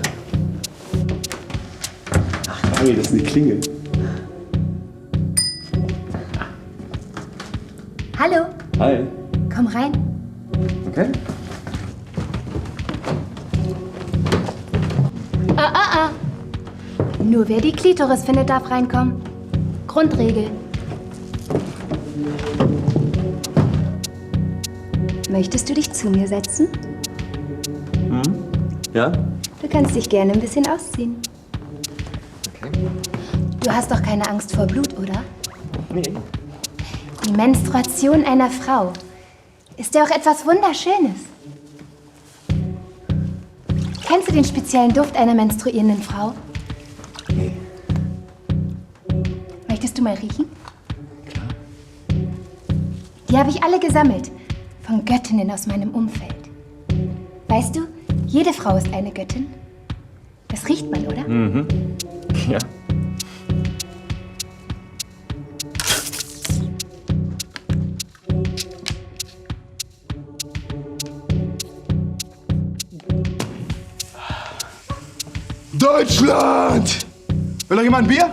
Ach, Ari, das ist eine Klingel. Hallo, Hi. komm rein. Okay. Nur wer die Klitoris findet, darf reinkommen. Grundregel. Möchtest du dich zu mir setzen? Ja? Du kannst dich gerne ein bisschen ausziehen. Okay. Du hast doch keine Angst vor Blut, oder? Nee. Die Menstruation einer Frau ist ja auch etwas Wunderschönes. Kennst du den speziellen Duft einer menstruierenden Frau? Nee. Möchtest du mal riechen? Klar. Die habe ich alle gesammelt. Von Göttinnen aus meinem Umfeld. Weißt du, jede Frau ist eine Göttin. Das riecht man, oder? Mhm. Ja. Deutschland! Will noch jemand ein Bier?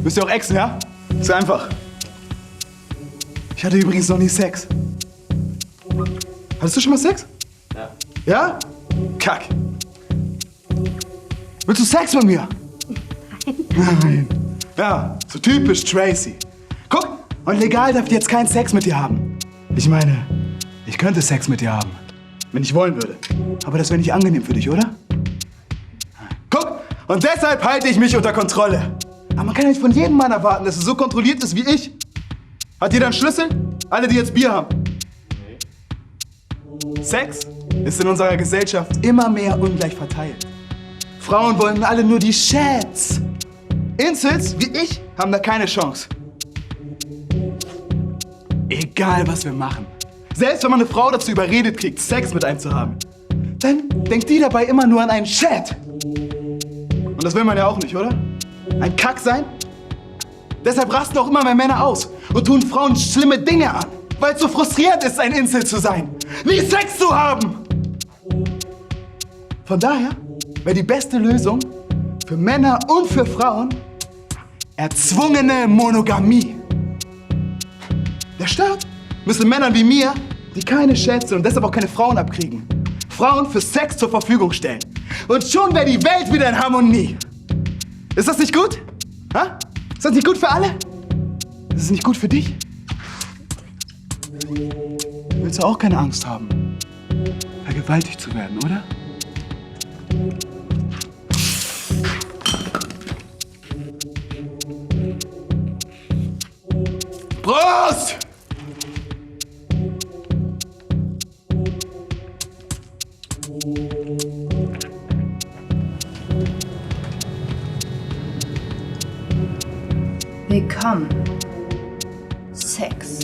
Müsst ihr auch exen, ja? Ist einfach. Ich hatte übrigens noch nie Sex. Hattest du schon mal Sex? Ja. Ja? Kack. Willst du Sex mit mir? Nein. Ja, so typisch Tracy. Guck, und legal darf ich jetzt keinen Sex mit dir haben. Ich meine, ich könnte Sex mit dir haben, wenn ich wollen würde. Aber das wäre nicht angenehm für dich, oder? Guck, und deshalb halte ich mich unter Kontrolle. Aber man kann ja nicht von jedem Mann erwarten, dass er so kontrolliert ist wie ich. Hat jeder einen Schlüssel? Alle, die jetzt Bier haben. Sex ist in unserer Gesellschaft immer mehr ungleich verteilt. Frauen wollen alle nur die Chats. Incels wie ich haben da keine Chance. Egal, was wir machen. Selbst wenn man eine Frau dazu überredet kriegt, Sex mit einem zu haben, dann denkt die dabei immer nur an einen Chat. Und das will man ja auch nicht, oder? Ein Kack sein? Deshalb rasten auch immer mehr Männer aus und tun Frauen schlimme Dinge an, weil es so frustrierend ist, ein Incel zu sein. Nie Sex zu haben! Von daher wäre die beste Lösung für Männer und für Frauen erzwungene Monogamie. Der Staat müsste Männern wie mir, die keine Schätze und deshalb auch keine Frauen abkriegen, Frauen für Sex zur Verfügung stellen. Und schon wäre die Welt wieder in Harmonie. Ist das nicht gut? Ha? Ist das nicht gut für alle? Ist es nicht gut für dich? Willst du auch keine Angst haben, vergewaltigt zu werden, oder? Prost! Willkommen. Sex.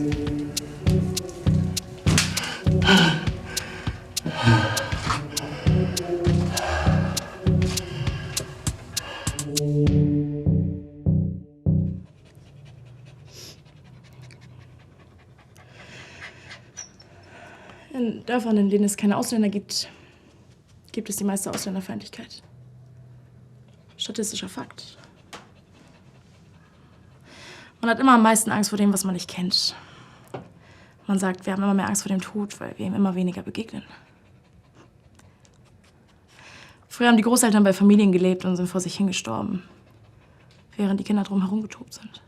In Dörfern, in denen es keine Ausländer gibt, gibt es die meiste Ausländerfeindlichkeit. Statistischer Fakt. Man hat immer am meisten Angst vor dem, was man nicht kennt. Man sagt, wir haben immer mehr Angst vor dem Tod, weil wir ihm immer weniger begegnen. Früher haben die Großeltern bei Familien gelebt und sind vor sich hingestorben, während die Kinder drumherum getobt sind.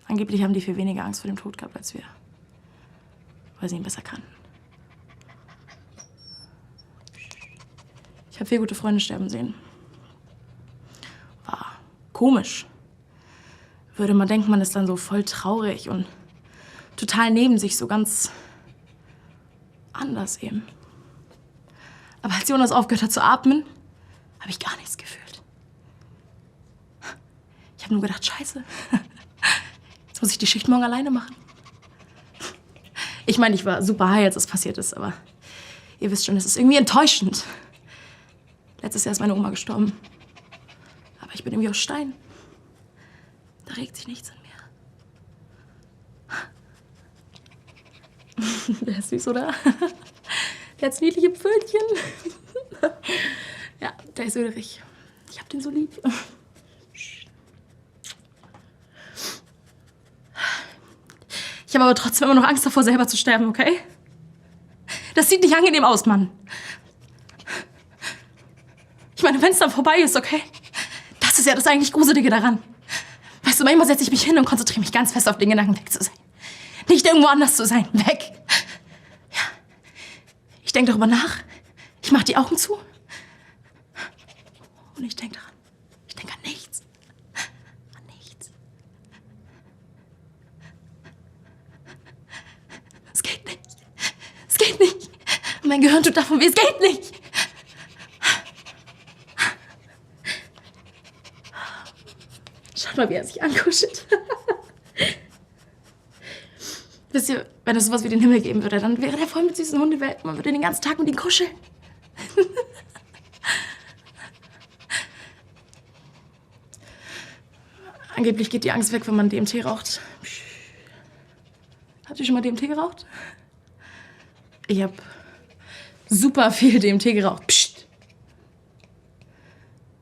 Angeblich haben die viel weniger Angst vor dem Tod gehabt als wir, weil sie ihn besser kannten. Ich habe 4 gute Freunde sterben sehen. War komisch. Würde man denken, man ist dann so voll traurig und total neben sich, so ganz anders eben. Aber als Jonas aufgehört hat zu atmen, habe ich gar nichts gefühlt. Ich habe nur gedacht, scheiße, jetzt muss ich die Schicht morgen alleine machen. Ich meine, ich war super high, als das passiert ist, aber ihr wisst schon, es ist irgendwie enttäuschend. Letztes Jahr ist meine Oma gestorben. Aber ich bin irgendwie aus Stein. Da regt sich nichts in mir. Der ist süß, oder? Der hat niedliche Pfötchen. Ja, der ist Ulrich. Ich hab den so lieb. Ich habe aber trotzdem immer noch Angst davor, selber zu sterben, okay? Das sieht nicht angenehm aus, Mann. Ich meine, wenn es dann vorbei ist, okay? Das ist ja das eigentlich Gruselige daran. Weißt du, manchmal setze ich mich hin und konzentriere mich ganz fest auf den Gedanken, weg zu sein. Nicht irgendwo anders zu sein, weg. Ja. Ich denke darüber nach. Ich mache die Augen zu. Und ich denke daran. Ich denke an nichts. An nichts. Es geht nicht. Es geht nicht. Mein Gehirn tut davon weh. Es geht nicht. Schaut mal, wie er sich ankuschelt. Wisst ihr, wenn es sowas wie den Himmel geben würde, dann wäre der voll mit süßen Hundewelpen. Man würde den ganzen Tag mit ihm kuscheln. Angeblich geht die Angst weg, wenn man DMT raucht. Habt ihr schon mal DMT geraucht? Ich hab super viel DMT geraucht. Psst.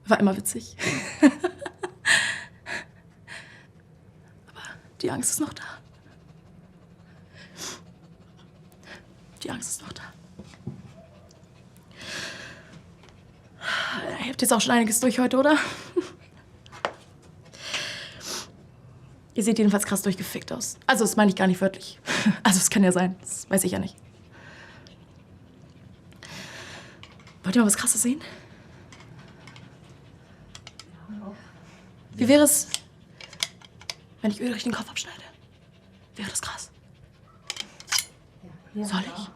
War immer witzig. Aber die Angst ist noch da. Die Angst ist noch da. Ihr habt jetzt auch schon einiges durch heute, oder? Ihr seht jedenfalls krass durchgefickt aus. Also, das meine ich gar nicht wörtlich. Also, es kann ja sein. Das weiß ich ja nicht. Wollt ihr mal was Krasses sehen? Wie wäre es, wenn ich Ulrich den Kopf abschneide? Wäre das krass? Soll ich?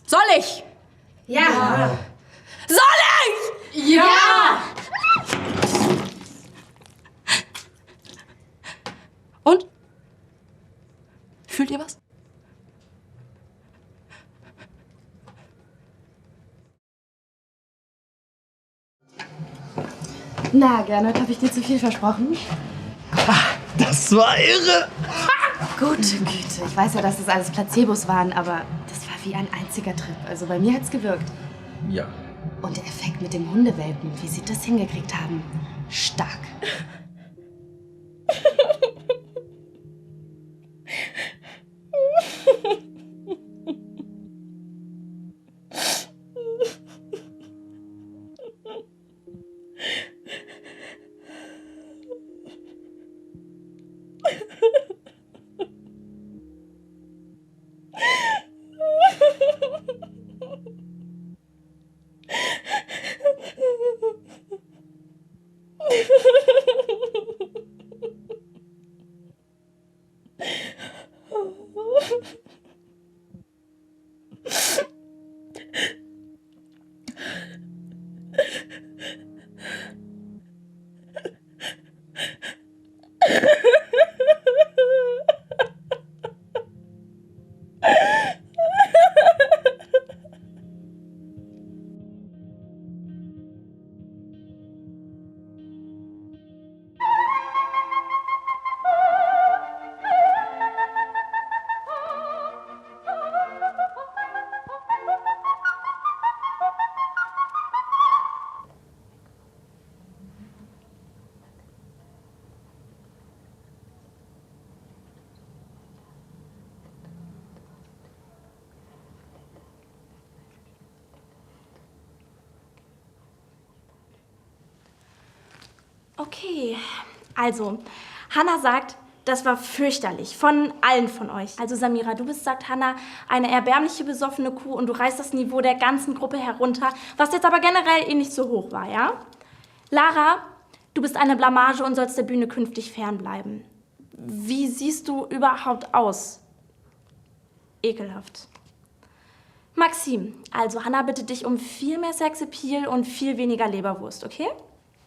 Soll ich? Ja. Soll ich? Ja. Und? Fühlt ihr was? Na, Gernot, habe ich dir zu viel versprochen? Das war irre! Gute Güte, ich weiß ja, dass das alles Placebos waren, aber das war wie ein einziger Trip. Also bei mir hat's gewirkt. Ja. Und der Effekt mit dem Hundewelpen, wie sie das hingekriegt haben, stark. Okay, also, Hannah sagt, das war fürchterlich, von allen von euch. Also Samira, du bist, sagt Hannah, eine erbärmliche, besoffene Kuh und du reißt das Niveau der ganzen Gruppe herunter, was jetzt aber generell eh nicht so hoch war, ja? Lara, du bist eine Blamage und sollst der Bühne künftig fernbleiben. Wie siehst du überhaupt aus? Ekelhaft. Maxim, also Hannah bittet dich um viel mehr Sexappeal und viel weniger Leberwurst, okay?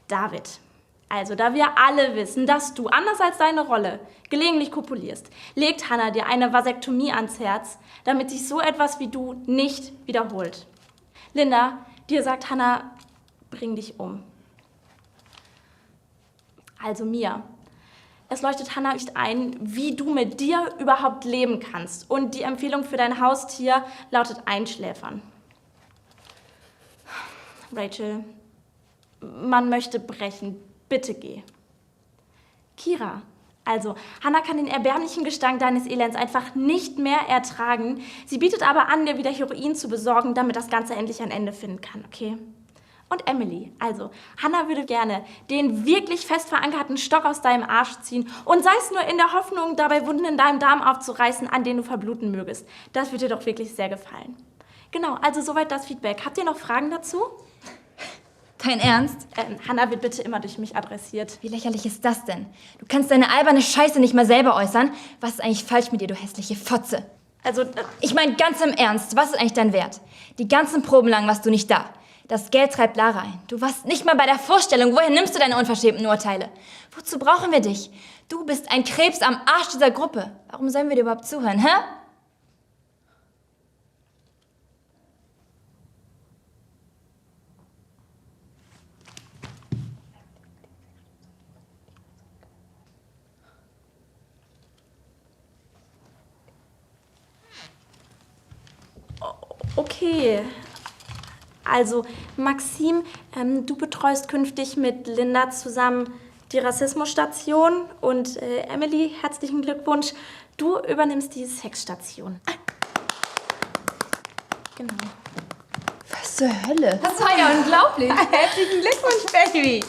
David. Also, da wir alle wissen, dass du, anders als deine Rolle, gelegentlich kopulierst, legt Hannah dir eine Vasektomie ans Herz, damit sich so etwas wie du nicht wiederholt. Linda, dir sagt Hannah, bring dich um. Also Mia, es leuchtet Hannah nicht ein, wie du mit dir überhaupt leben kannst. Und die Empfehlung für dein Haustier lautet einschläfern. Rachel, man möchte brechen. Bitte geh. Kira, also Hannah kann den erbärmlichen Gestank deines Elends einfach nicht mehr ertragen. Sie bietet aber an, dir wieder Heroin zu besorgen, damit das Ganze endlich ein Ende finden kann, okay? Und Emily, also Hannah würde gerne den wirklich fest verankerten Stock aus deinem Arsch ziehen und sei es nur in der Hoffnung, dabei Wunden in deinem Darm aufzureißen, an denen du verbluten mögest. Das würde dir doch wirklich sehr gefallen. Genau, also soweit das Feedback. Habt ihr noch Fragen dazu? Dein Ernst? Hannah wird bitte immer durch mich adressiert. Wie lächerlich ist das denn? Du kannst deine alberne Scheiße nicht mal selber äußern. Was ist eigentlich falsch mit dir, du hässliche Fotze? Also, ich meine ganz im Ernst, was ist eigentlich dein Wert? Die ganzen Proben lang warst du nicht da. Das Geld treibt Lara ein. Du warst nicht mal bei der Vorstellung. Woher nimmst du deine unverschämten Urteile? Wozu brauchen wir dich? Du bist ein Krebs am Arsch dieser Gruppe. Warum sollen wir dir überhaupt zuhören, hä? Okay, also Maxim, du betreust künftig mit Linda zusammen die Rassismusstation und Emily, herzlichen Glückwunsch, du übernimmst die Sexstation. Genau. Was zur Hölle? Das war ja unglaublich. Herzlichen Glückwunsch, Baby.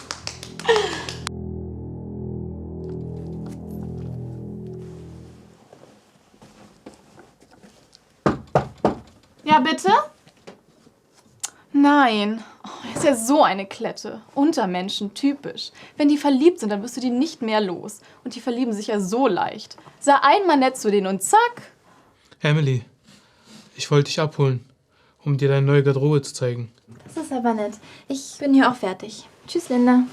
Ja, bitte? Nein. Oh, er ist ja so eine Klette. Untermenschen, typisch. Wenn die verliebt sind, dann wirst du die nicht mehr los. Und die verlieben sich ja so leicht. Sei einmal nett zu denen und zack. Emily, ich wollte dich abholen, um dir deine neue Garderobe zu zeigen. Das ist aber nett. Ich bin hier auch fertig. Tschüss, Linda.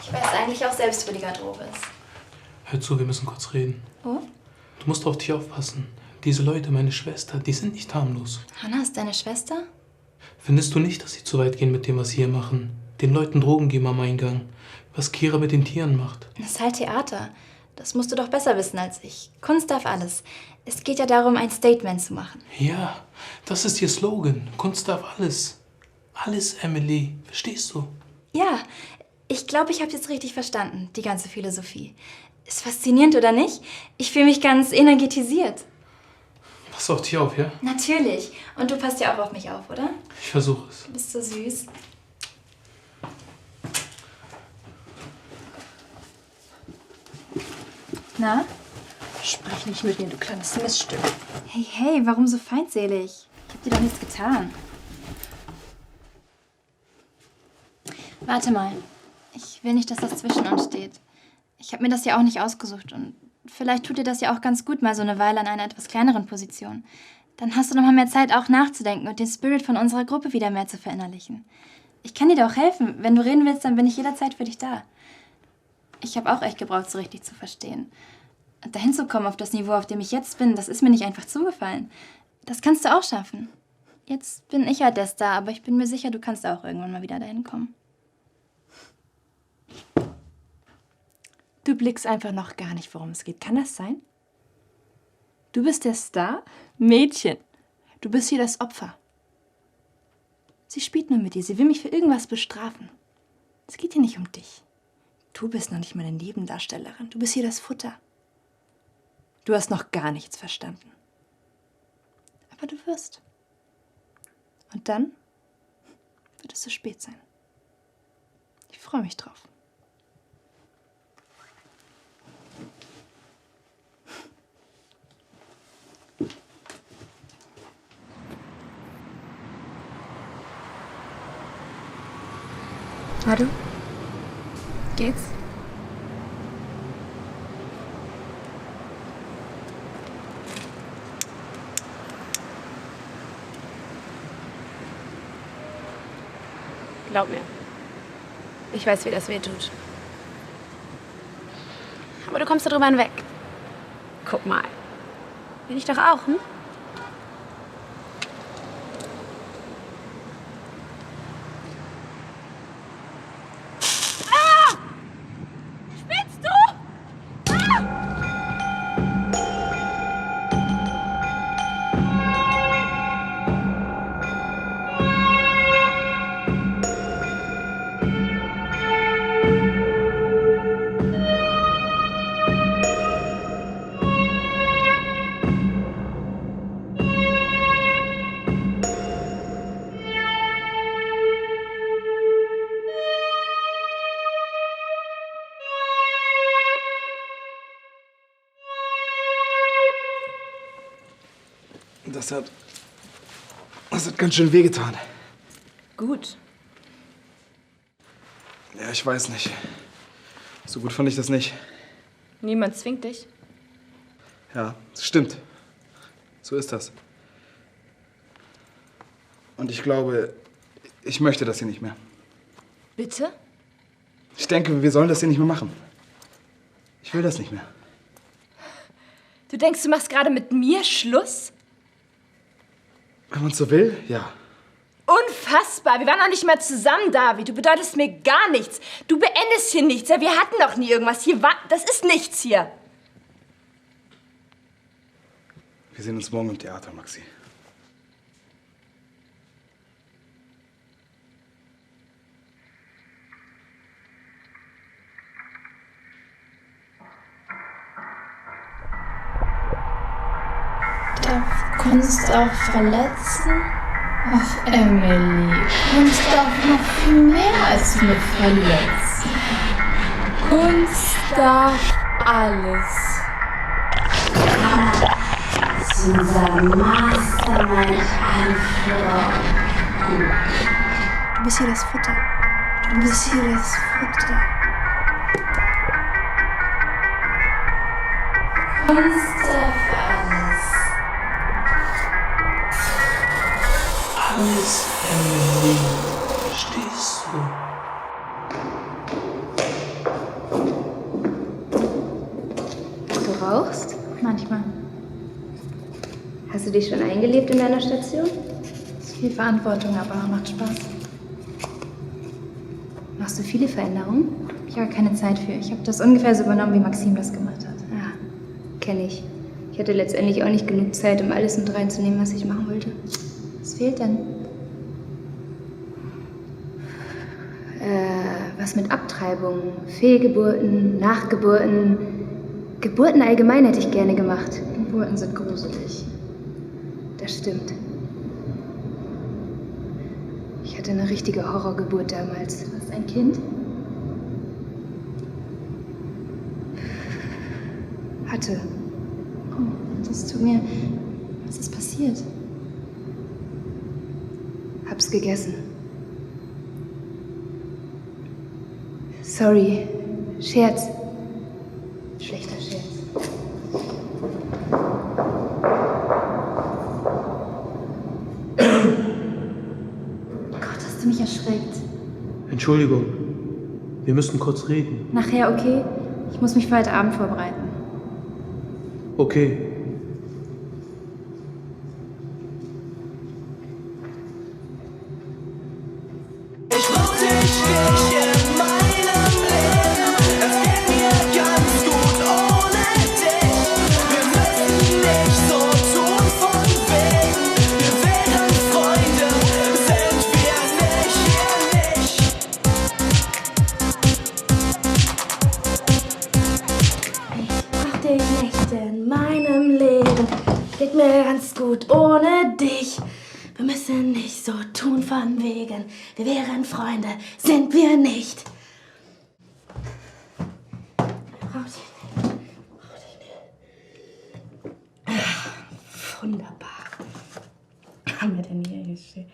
Ich weiß eigentlich auch selbst, wo die Garderobe ist. Hör zu, wir müssen kurz reden. Oh? Du musst auf dich aufpassen. Diese Leute, meine Schwester, die sind nicht harmlos. Hannah ist deine Schwester? Findest du nicht, dass sie zu weit gehen mit dem, was sie hier machen? Den Leuten Drogen geben am Eingang. Was Kira mit den Tieren macht. Das ist halt Theater. Das musst du doch besser wissen als ich. Kunst darf alles. Es geht ja darum, ein Statement zu machen. Ja, das ist ihr Slogan. Kunst darf alles. Alles, Emily. Verstehst du? Ja, ich glaube, ich habe jetzt richtig verstanden, die ganze Philosophie. Ist faszinierend, oder nicht? Ich fühle mich ganz energetisiert. Pass auf dich auf, ja? Natürlich. Und du passt ja auch auf mich auf, oder? Ich versuche es. Du bist so süß. Na? Sprich nicht mit mir, du kleines Miststück. Hey, hey, warum so feindselig? Ich hab dir doch nichts getan. Warte mal. Ich will nicht, dass das zwischen uns steht. Ich habe mir das ja auch nicht ausgesucht und Vielleicht tut dir das ja auch ganz gut, mal so eine Weile an einer etwas kleineren Position. Dann hast du noch mal mehr Zeit, auch nachzudenken und den Spirit von unserer Gruppe wieder mehr zu verinnerlichen. Ich kann dir da auch helfen. Wenn du reden willst, dann bin ich jederzeit für dich da. Ich habe auch echt gebraucht, so richtig zu verstehen. Und dahin zu kommen auf das Niveau, auf dem ich jetzt bin, das ist mir nicht einfach zugefallen. Das kannst du auch schaffen. Jetzt bin ich halt der Star, aber ich bin mir sicher, du kannst auch irgendwann mal wieder dahin kommen. Du blickst einfach noch gar nicht, worum es geht. Kann das sein? Du bist der Star? Mädchen, du bist hier das Opfer. Sie spielt nur mit dir. Sie will mich für irgendwas bestrafen. Es geht hier nicht um dich. Du bist noch nicht mal eine Nebendarstellerin. Du bist hier das Futter. Du hast noch gar nichts verstanden. Aber du wirst. Und dann wird es zu spät sein. Ich freue mich drauf. Hallo? Geht's? Glaub mir. Ich weiß, wie das weh tut. Aber du kommst darüber hinweg. Guck mal. Bin ich doch auch, hm? Das hat ganz schön wehgetan. Gut. Ja, ich weiß nicht. So gut fand ich das nicht. Niemand zwingt dich. Ja, das stimmt. So ist das. Und ich glaube, ich möchte das hier nicht mehr. Bitte? Ich denke, wir sollen das hier nicht mehr machen. Ich will das nicht mehr. Du denkst, du machst gerade mit mir Schluss? Wenn man es so will, ja. Unfassbar! Wir waren noch nicht mal zusammen, David. Du bedeutest mir gar nichts. Du beendest hier nichts. Ja, wir hatten doch nie irgendwas. Das ist nichts hier. Wir sehen uns morgen im Theater, Maxi. Darf Kunst auch verletzen? Ach, Emily, Kunst darf noch viel mehr als nur verletzen. Kunst darf alles. Unser Mastermind-Anführer. Du bist hier das Futter. Du bist hier das Futter. Kunst darf alles. Alles, Emily. Verstehst du? Du rauchst? Manchmal. Hast du dich schon eingelebt in deiner Station? Ist viel Verantwortung, aber macht Spaß. Machst du viele Veränderungen? Ich habe keine Zeit für. Ich habe das ungefähr so übernommen, wie Maxim das gemacht hat. Ja, kenne ich. Ich hatte letztendlich auch nicht genug Zeit, um alles mit reinzunehmen, was ich machen wollte. Was fehlt denn? Was mit Abtreibung, Fehlgeburten, Nachgeburten. Geburten allgemein hätte ich gerne gemacht. Geburten sind gruselig. Das stimmt. Ich hatte eine richtige Horrorgeburt damals. Du hast ein Kind? Hatte. Oh, das tut mir... Was ist passiert? Hab's gegessen. Sorry. Scherz. Schlechter Scherz. verstrickt. Entschuldigung, wir müssen kurz reden. Nachher, okay? Ich muss mich für heute Abend vorbereiten. Okay. Geht mir ganz gut ohne dich. Wir müssen nicht so tun von wegen. Wir wären Freunde, sind wir nicht. Wunderbar. Was haben wir denn hier stehen?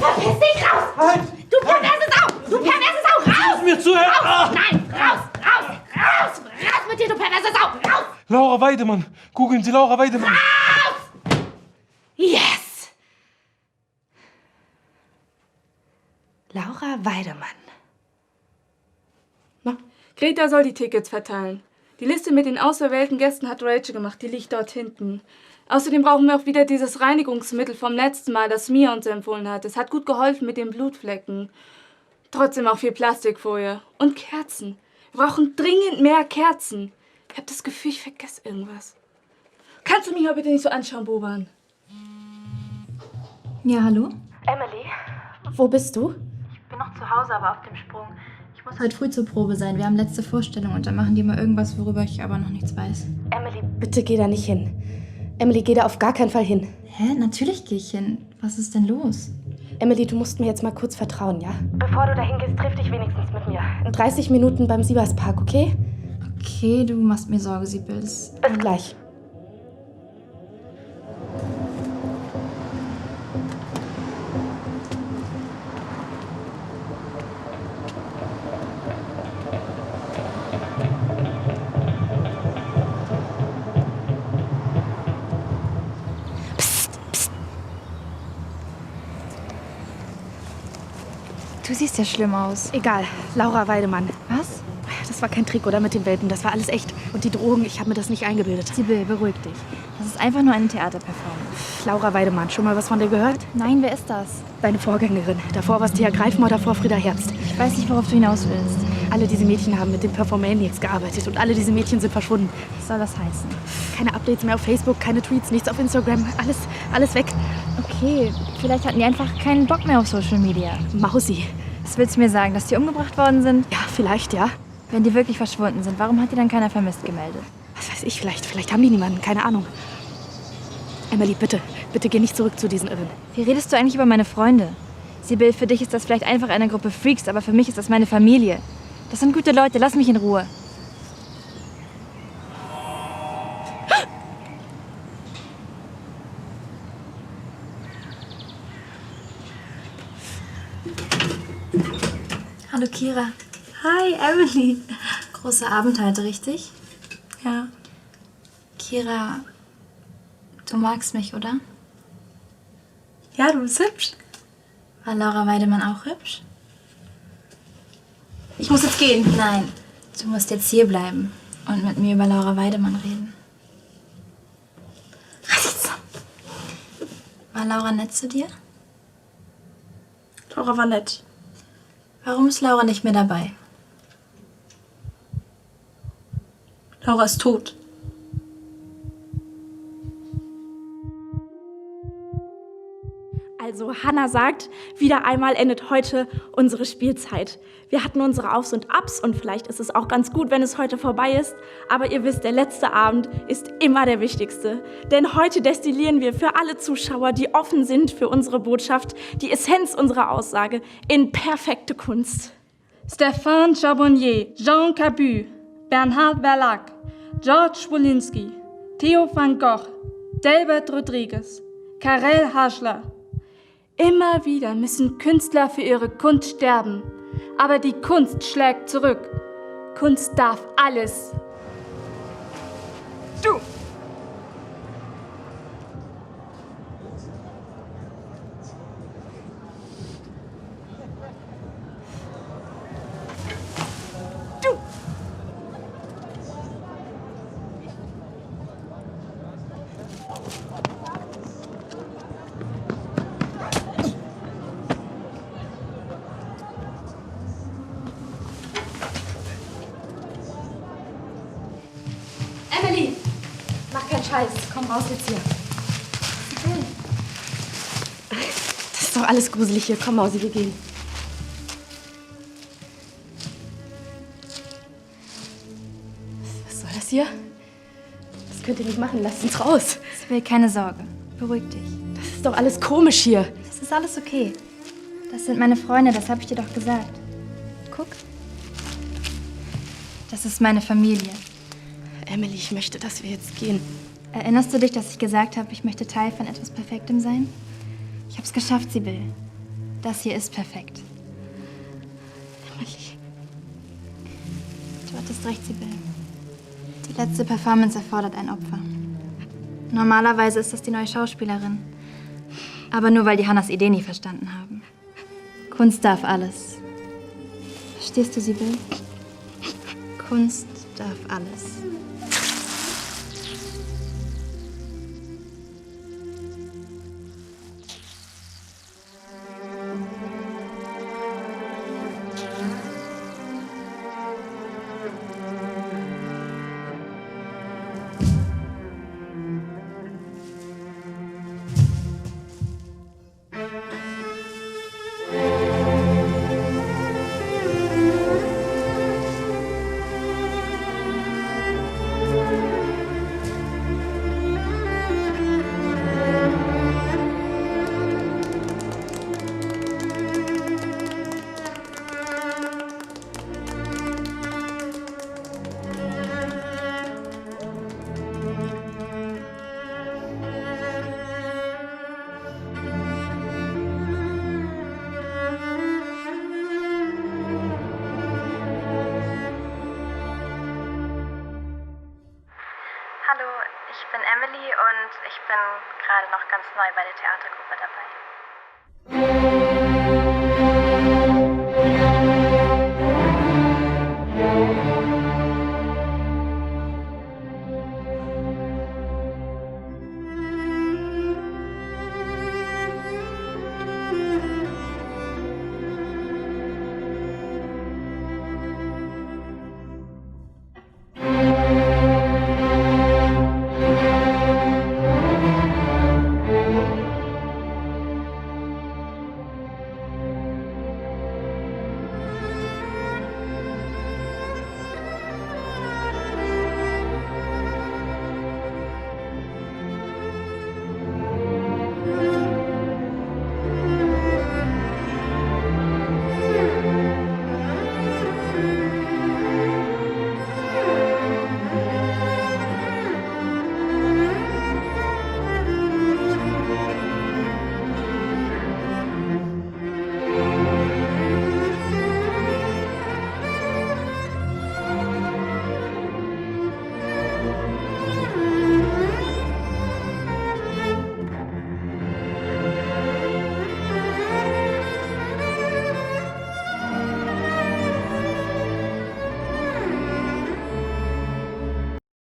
Verpiss dich raus! Halt! Du perverse Sau! Du perverse Sau! Raus! Mir zuhören! Raus! Nein! Raus! Raus! Raus! Raus mit dir, du perverse Sau! Raus! Laura Weidemann! Googeln Sie Laura Weidemann! Raus! Yes! Laura Weidemann. Greta soll die Tickets verteilen. Die Liste mit den auserwählten Gästen hat Rachel gemacht, die liegt dort hinten. Außerdem brauchen wir auch wieder dieses Reinigungsmittel vom letzten Mal, das Mia uns empfohlen hat. Es hat gut geholfen mit den Blutflecken. Trotzdem auch viel Plastikfolie. Und Kerzen. Wir brauchen dringend mehr Kerzen. Ich habe das Gefühl, ich vergesse irgendwas. Kannst du mich mal bitte nicht so anschauen, Boban? Ja, hallo? Emily, wo bist du? Ich bin noch zu Hause, aber auf dem Sprung. Ich muss heute früh zur Probe sein. Wir haben letzte Vorstellung und dann machen die mal irgendwas, worüber ich aber noch nichts weiß. Emily, bitte geh da nicht hin. Emily, geh da auf gar keinen Fall hin. Hä? Natürlich gehe ich hin. Was ist denn los? Emily, du musst mir jetzt mal kurz vertrauen, ja? Bevor du dahin gehst, triff dich wenigstens mit mir. In 30 Minuten beim Sieberspark, okay? Okay, du machst mir Sorge, Sibyl. Bis gleich. Du siehst ja schlimm aus. Egal, Laura Weidemann. Was? Das war kein Trick, oder? Mit den Welpen, das war alles echt. Und die Drogen, ich habe mir das nicht eingebildet. Sibyl, beruhig dich. Das ist einfach nur eine Theaterperformance. Laura Weidemann, schon mal was von dir gehört? Nein, wer ist das? Deine Vorgängerin. Davor war es Thea Greifmore, davor Frieda Herbst. Ich weiß nicht, worauf du hinaus willst. Alle diese Mädchen haben mit dem Performaniacs gearbeitet und alle diese Mädchen sind verschwunden. Was soll das heißen? Keine Updates mehr auf Facebook, keine Tweets, nichts auf Instagram. Alles weg. Okay, vielleicht hatten die einfach keinen Bock mehr auf Social Media. Mausi. Was willst du mir sagen, dass die umgebracht worden sind? Ja, vielleicht, ja. Wenn die wirklich verschwunden sind, warum hat die dann keiner vermisst gemeldet? Was weiß ich, vielleicht haben die niemanden, keine Ahnung. Emily, bitte geh nicht zurück zu diesen Irren. Wie redest du eigentlich über meine Freunde? Sibyl, für dich ist das vielleicht einfach eine Gruppe Freaks, aber für mich ist das meine Familie. Das sind gute Leute, lass mich in Ruhe. Hallo Kira. Hi, Emily. Große Abend heute, richtig? Ja. Kira, du magst mich, oder? Ja, du bist hübsch. War Laura Weidemann auch hübsch? Ich muss jetzt gehen. Nein, du musst jetzt hier bleiben und mit mir über Laura Weidemann reden. War Laura nett zu dir? Laura war nett. Warum ist Laura nicht mehr dabei? Laura ist tot. Also, Hannah sagt, wieder einmal endet heute unsere Spielzeit. Wir hatten unsere Aufs und Abs und vielleicht ist es auch ganz gut, wenn es heute vorbei ist. Aber ihr wisst, der letzte Abend ist immer der wichtigste. Denn heute destillieren wir für alle Zuschauer, die offen sind für unsere Botschaft, die Essenz unserer Aussage in perfekte Kunst. Stéphane Charbonnier, Jean Cabu, Bernhard Verlag, George Wolinski, Theo van Gogh, Delbert Rodriguez, Karel Haschler. Immer wieder müssen Künstler für ihre Kunst sterben. Aber die Kunst schlägt zurück. Kunst darf alles. Du! Emily, mach keinen Scheiß. Komm raus jetzt hier. Das ist doch alles gruselig hier. Komm, Mausi, wir gehen. Was soll das hier? Das könnt ihr nicht machen. Lasst uns raus. Sibyl, keine Sorge. Beruhig dich. Das ist doch alles komisch hier. Es ist alles okay. Das sind meine Freunde, das habe ich dir doch gesagt. Guck. Das ist meine Familie. Emily, ich möchte, dass wir jetzt gehen. Erinnerst du dich, dass ich gesagt habe, ich möchte Teil von etwas Perfektem sein? Ich habe es geschafft, Sibyl. Das hier ist perfekt. Emily. Du hattest recht, Sibyl. Die letzte Performance erfordert ein Opfer. Normalerweise ist das die neue Schauspielerin. Aber nur, weil die Hannas Idee nie verstanden haben. Kunst darf alles. Verstehst du, Sibyl? Kunst darf alles. Hallo, ich bin Emily und ich bin gerade noch ganz neu bei der Theatergruppe dabei.